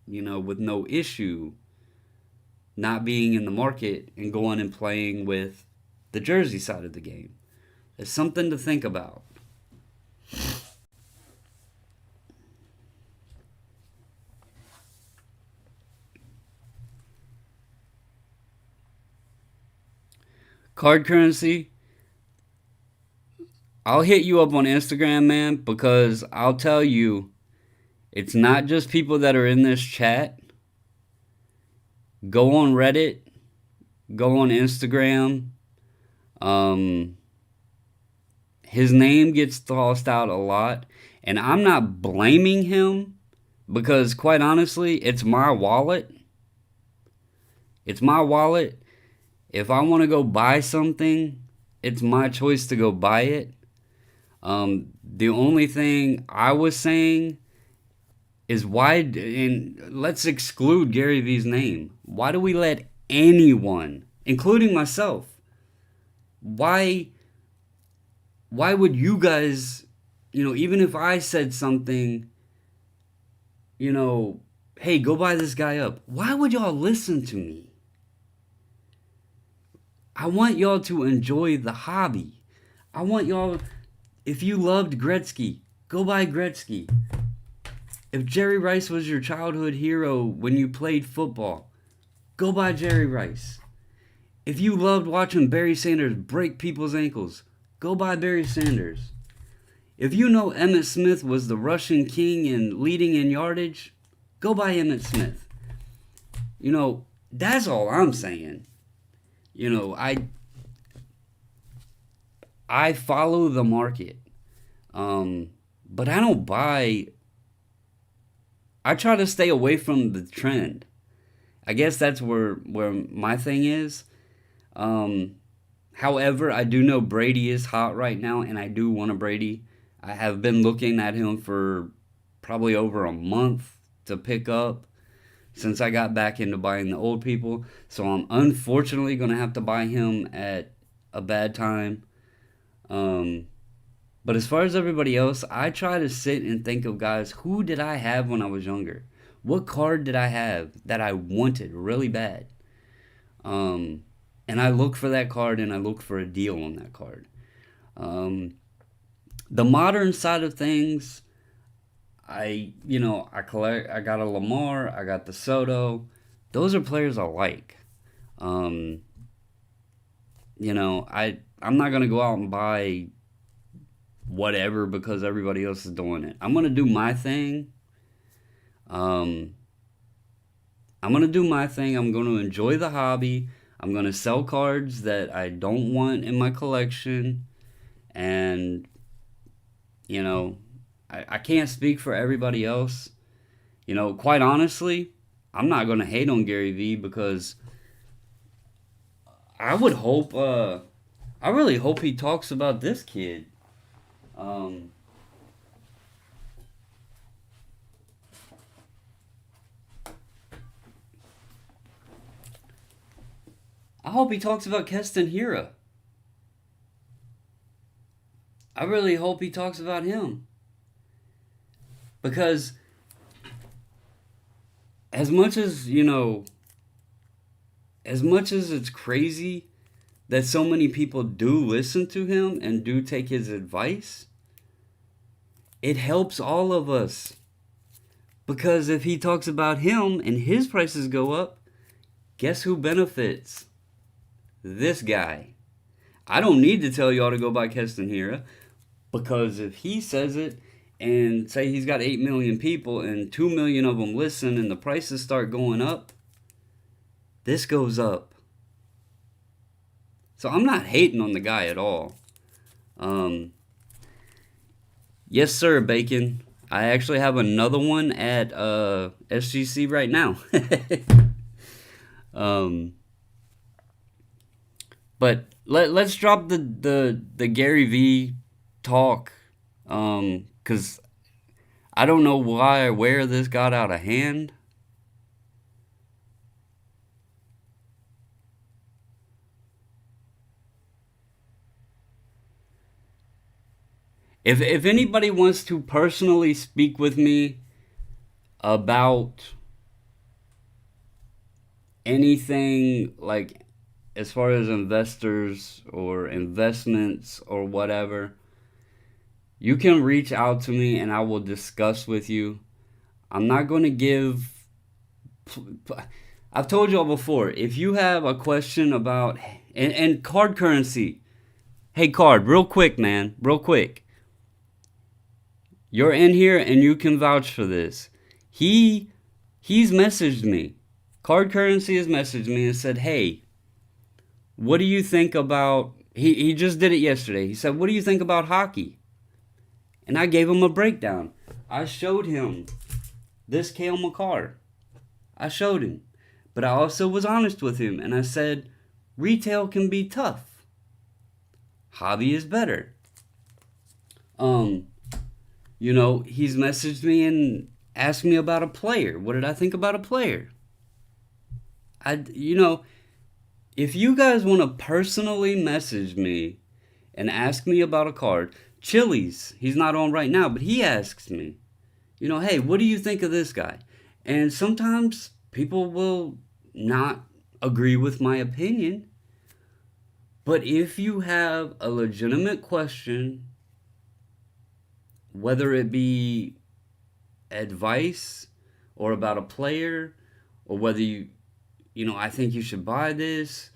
with no issue, not being in the market and going and playing with the Jersey side of the game. It's something to think about. Card currency, I'll hit you up on Instagram, man, because I'll tell you, it's not just people that are in this chat. Go on Reddit, go on Instagram. Um, his name gets tossed out a lot, and I'm not blaming him because, quite honestly, it's my wallet. It's my wallet. If I want to go buy something, it's my choice to go buy it. The only thing I was saying is why, and let's exclude Gary Vee's name. Why do we let anyone, including myself, why would you guys, even if I said something, hey, go buy this guy up, why would y'all listen to me? I want y'all to enjoy the hobby. I want y'all, if you loved Gretzky, go buy Gretzky. If Jerry Rice was your childhood hero when you played football, go buy Jerry Rice. If you loved watching Barry Sanders break people's ankles, go buy Barry Sanders. If you know Emmitt Smith was the Russian king and leading in yardage, go buy Emmitt Smith. That's all I'm saying. I follow the market, but I don't buy. I try to stay away from the trend. I guess that's where my thing is. However, I do know Brady is hot right now, and I do want a Brady. I have been looking at him for probably over a month to pick up since I got back into buying the old people. So I'm unfortunately going to have to buy him at a bad time. But as far as everybody else, I try to sit and think of guys, who did I have when I was younger? What card did I have that I wanted really bad? And I look for that card and I look for a deal on that card. The modern side of things, I collect. I got a Lamar. I got the Soto. Those are players I like. Um, I'm not gonna go out and buy whatever because everybody else is doing it. I'm gonna do my thing. Um, I'm gonna do my thing. I'm gonna enjoy the hobby. I'm gonna sell cards that I don't want in my collection, and you know, I can't speak for everybody else. Quite honestly, I'm not gonna hate on Gary Vee because I would hope. I really hope he talks about this kid. Um, I hope he talks about Keston Hira. I really hope he talks about him because as much as as much as it's crazy that so many people do listen to him and do take his advice, it helps all of us. Because if he talks about him and his prices go up, guess who benefits? This guy. I don't need to tell y'all to go buy Keston Hira because if he says it and say he's got 8 million people and 2 million of them listen and the prices start going up, this goes up. So I'm not hating on the guy at all. Um, yes, sir, Bacon. I actually have another one at SGC right now. um, but let's drop the Gary V talk. Because I don't know why or where this got out of hand. If anybody wants to personally speak with me, about anything like as far as investors or investments or whatever, you can reach out to me and I will discuss with you. I'm not going to give. I've told y'all before, if you have a question about and card currency, hey card, real quick, man, real quick. You're in here and you can vouch for this. He's messaged me. Card currency has messaged me and said, "Hey, what do you think about?" He just did it yesterday. He said, "What do you think about hockey?" And I gave him a breakdown. I showed him this Kale McCarr. I showed him. But I also was honest with him and I said, retail can be tough. Hobby is better. He's messaged me and asked me about a player. What did I think about a player? If you guys want to personally message me and ask me about a card, Chili's, he's not on right now, but he asks me, hey, what do you think of this guy? And sometimes people will not agree with my opinion. But if you have a legitimate question, whether it be advice or about a player, or whether I think you should buy this,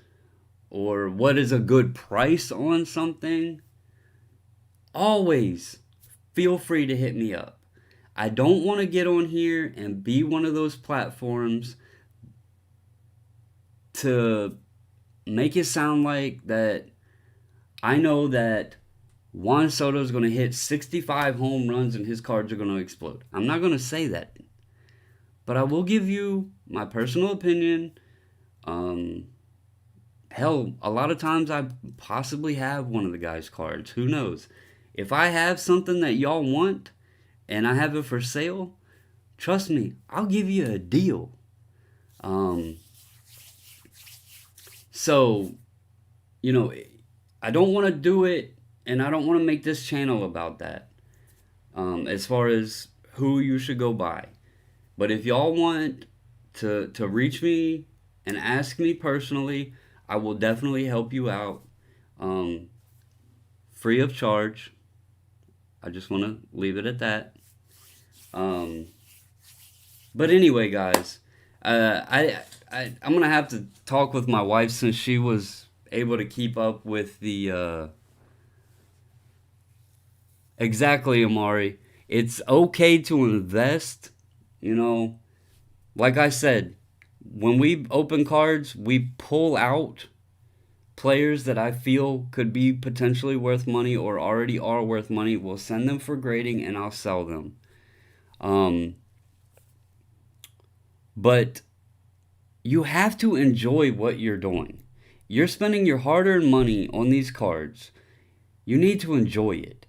or what is a good price on something, always feel free to hit me up. I don't want to get on here and be one of those platforms to make it sound like that I know that Juan Soto is going to hit 65 home runs and his cards are going to explode. I'm not going to say that. But I will give you my personal opinion. Hell, a lot of times I possibly have one of the guy's cards. Who knows? If I have something that y'all want and I have it for sale, trust me, I'll give you a deal. So, I don't want to do it, and I don't want to make this channel about that, as far as who you should go buy. But if y'all want to reach me and ask me personally, I will definitely help you out, free of charge. I just want to leave it at that. But anyway, guys, I'm gonna have to talk with my wife since she was able to keep up with the. Exactly, Amari. It's okay to invest. Like I said, when we open cards, we pull out players that I feel could be potentially worth money or already are worth money. We'll send them for grading and I'll sell them. But you have to enjoy what you're doing. You're spending your hard-earned money on these cards. You need to enjoy it.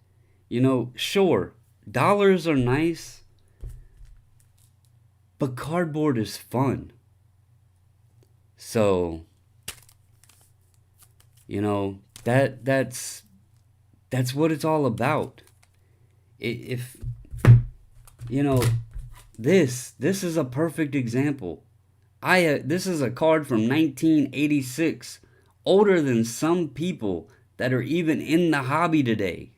Sure, dollars are nice, but cardboard is fun. So, that's what it's all about. If this is a perfect example. This is a card from 1986, older than some people that are even in the hobby today.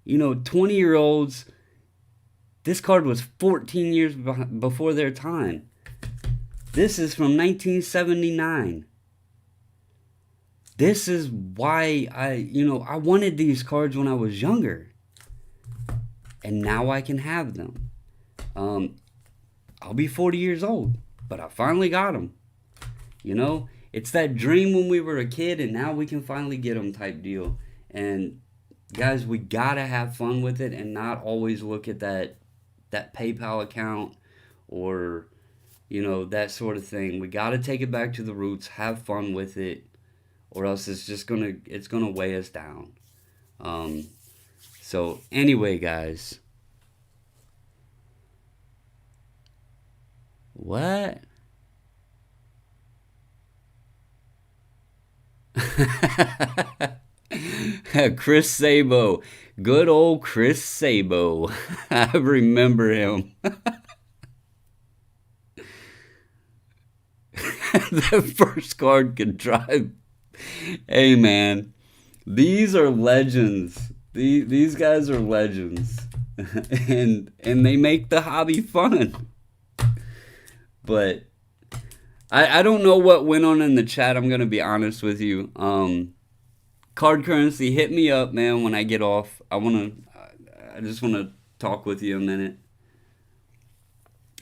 20-year-olds, this card was 14 years before their time. This is from 1979. This is why I wanted these cards when I was younger. And now I can have them. I'll be 40 years old, but I finally got them. It's that dream when we were a kid and now we can finally get them type deal. And guys, we gotta have fun with it and not always look at that PayPal account or that sort of thing. We gotta take it back to the roots, have fun with it, or else it's gonna weigh us down. So anyway, guys, what? Chris Sabo. Good old Chris Sabo. I remember him. The first card could drive. Hey, man, these are legends. These guys are legends, and they make the hobby fun. But I don't know what went on in the chat. I'm gonna be honest with you. Card currency, hit me up, man. When I get off, I just wanna talk with you a minute.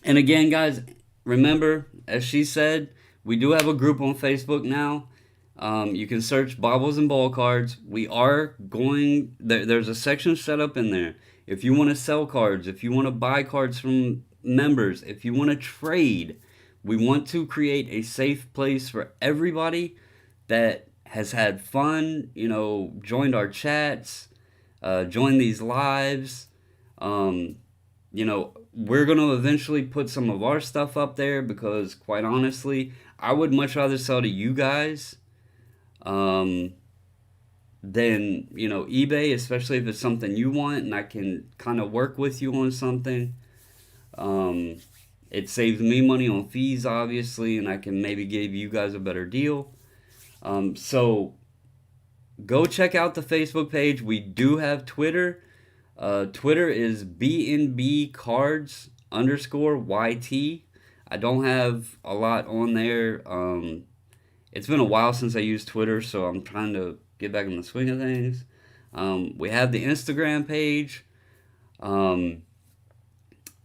And again, guys, remember, as she said, we do have a group on Facebook now. You can search Bobbles and Ball Cards. We are going, there's a section set up in there. If you want to sell cards, if you want to buy cards from members, if you want to trade, we want to create a safe place for everybody that has had fun, joined our chats, joined these lives. We're going to eventually put some of our stuff up there because, quite honestly, I would much rather sell to you guys than, eBay, especially if it's something you want and I can kind of work with you on something. It saves me money on fees, obviously, and I can maybe give you guys a better deal. So go check out the Facebook page. We do have Twitter. Twitter is BNB_cards_YT. I don't have a lot on there. It's been a while since I used Twitter, so I'm trying to get back in the swing of things. We have the Instagram page.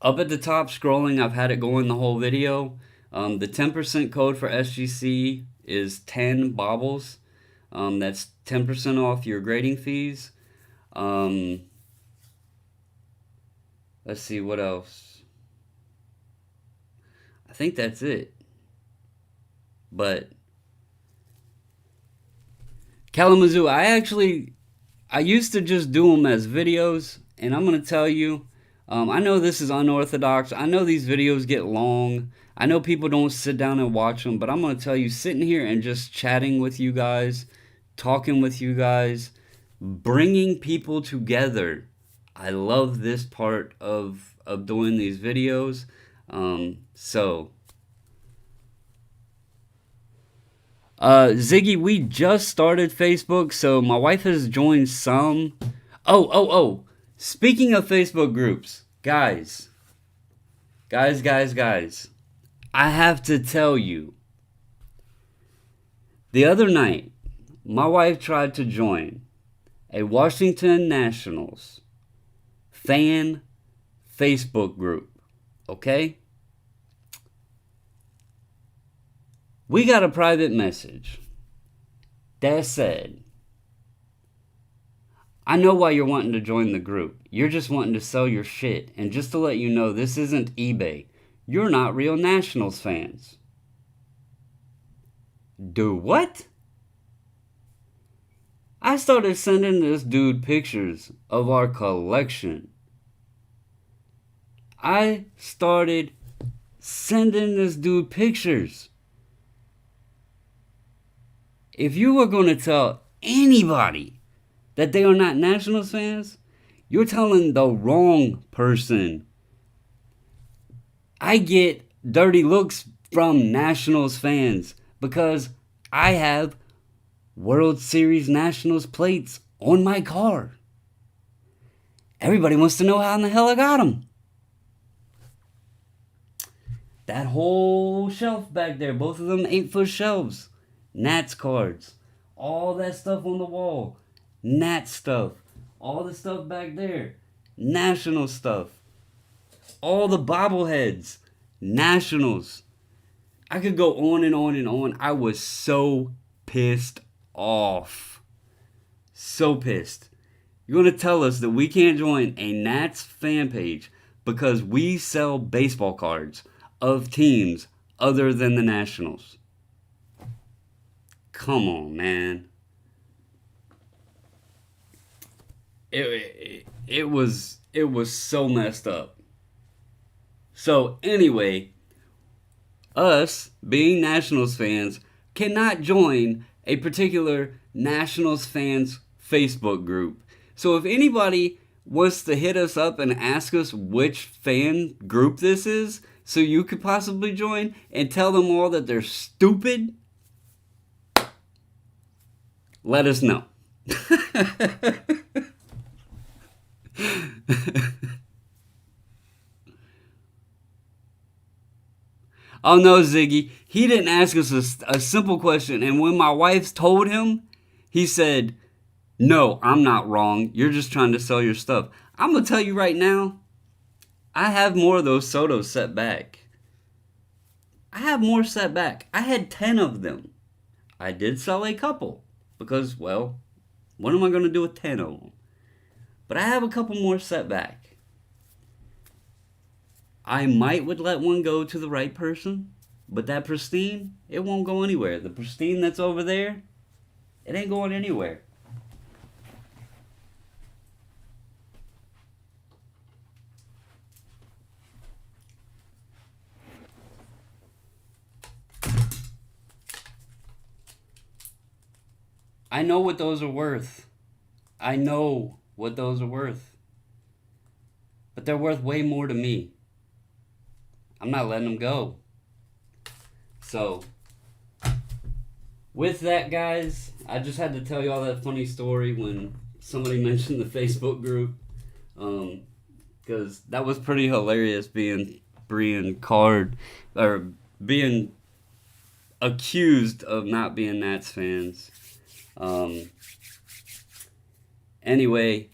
Up at the top, scrolling, I've had it going the whole video. The 10% code for SGC is 10 bobbles. That's 10% off your grading fees. Let's see, what else? I think that's it. But Kalamazoo, I used to just do them as videos, and I'm going to tell you, I know this is unorthodox. I know these videos get long. I know people don't sit down and watch them, but I'm going to tell you, sitting here and just chatting with you guys, talking with you guys, bringing people together. I love this part of doing these videos. Ziggy, we just started Facebook, so my wife has joined some. Oh. Speaking of Facebook groups, guys. I have to tell you. The other night, my wife tried to join a Washington Nationals fan Facebook group. Okay? We got a private message that said, I know why you're wanting to join the group. You're just wanting to sell your shit. And just to let you know, this isn't eBay. You're not real Nationals fans. Do what? I started sending this dude pictures of our collection. I started sending this dude pictures. If you were going to tell anybody that they are not Nationals fans, you're telling the wrong person. I get dirty looks from Nationals fans because I have World Series Nationals plates on my car. Everybody wants to know how in the hell I got them. That whole shelf back there, both of them 8-foot shelves, Nats cards, all that stuff on the wall, Nats stuff, all the stuff back there, National stuff, all the bobbleheads, Nationals. I could go on and on and on. I was so pissed off. So pissed. You're going to tell us that we can't join a Nats fan page because we sell baseball cards of teams other than the Nationals. Come on, man. It was so messed up. So anyway, us being Nationals fans cannot join a particular Nationals fans Facebook group. So if anybody wants to hit us up and ask us which fan group this is, so you could possibly join and tell them all that they're stupid, let us know. Oh no, Ziggy. He didn't ask us a simple question. And when my wife told him, he said, "No, I'm not wrong. You're just trying to sell your stuff." I'm going to tell you right now, I have more of those Sotos set back. I have more set back. I had 10 of them. I did sell a couple because, well, what am I going to do with 10 of them? But I have a couple more set back. I would let one go to the right person, but that pristine, it won't go anywhere. The pristine that's over there, it ain't going anywhere. I know what those are worth. I know what those are worth. But they're worth way more to me. I'm not letting them go. So, with that, guys, I just had to tell y'all that funny story when somebody mentioned the Facebook group. Because that was pretty hilarious being card or being accused of not being Nats fans. Anyway,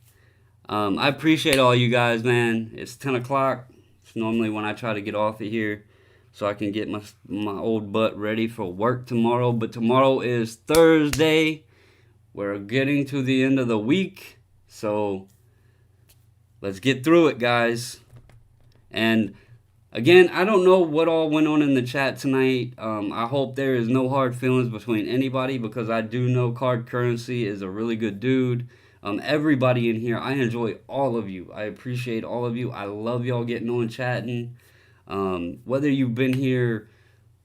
I appreciate all you guys, man. It's 10 o'clock. It's normally when I try to get off of here so I can get my old butt ready for work tomorrow. But tomorrow is Thursday. We're getting to the end of the week. So let's get through it, guys. And again, I don't know what all went on in the chat tonight. I hope there is no hard feelings between anybody because I do know Card Currency is a really good dude. Everybody in here, I enjoy all of you. I appreciate all of you. I love y'all getting on chatting. Whether you've been here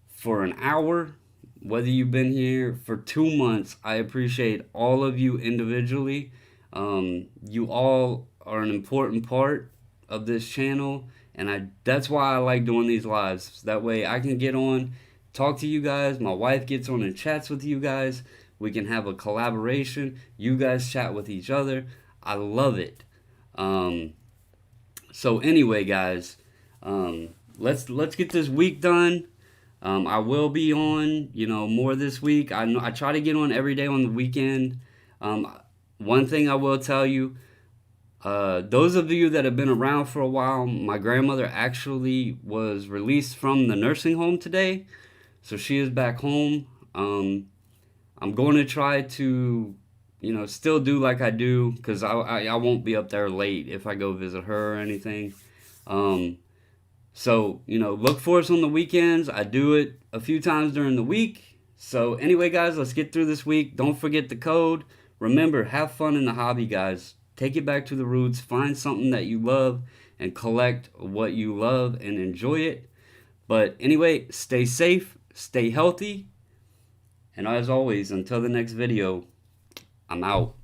for an hour, whether you've been here for 2 months, I appreciate all of you individually. You all are an important part of this channel, and that's why I like doing these lives. That way I can get on, talk to you guys. My wife gets on and chats with you guys. We can have a collaboration. You guys chat with each other. I love it. So anyway, guys, let's get this week done. I will be on, more this week. I try to get on every day on the weekend. One thing I will tell you, those of you that have been around for a while, my grandmother actually was released from the nursing home today, so she is back home. I'm going to try to, still do like I do, because I won't be up there late if I go visit her or anything. So, look for us on the weekends. I do it a few times during the week. So anyway, guys, let's get through this week. Don't forget the code. Remember, have fun in the hobby, guys. Take it back to the roots. Find something that you love and collect what you love and enjoy it. But anyway, stay safe, stay healthy. And as always, until the next video, I'm out.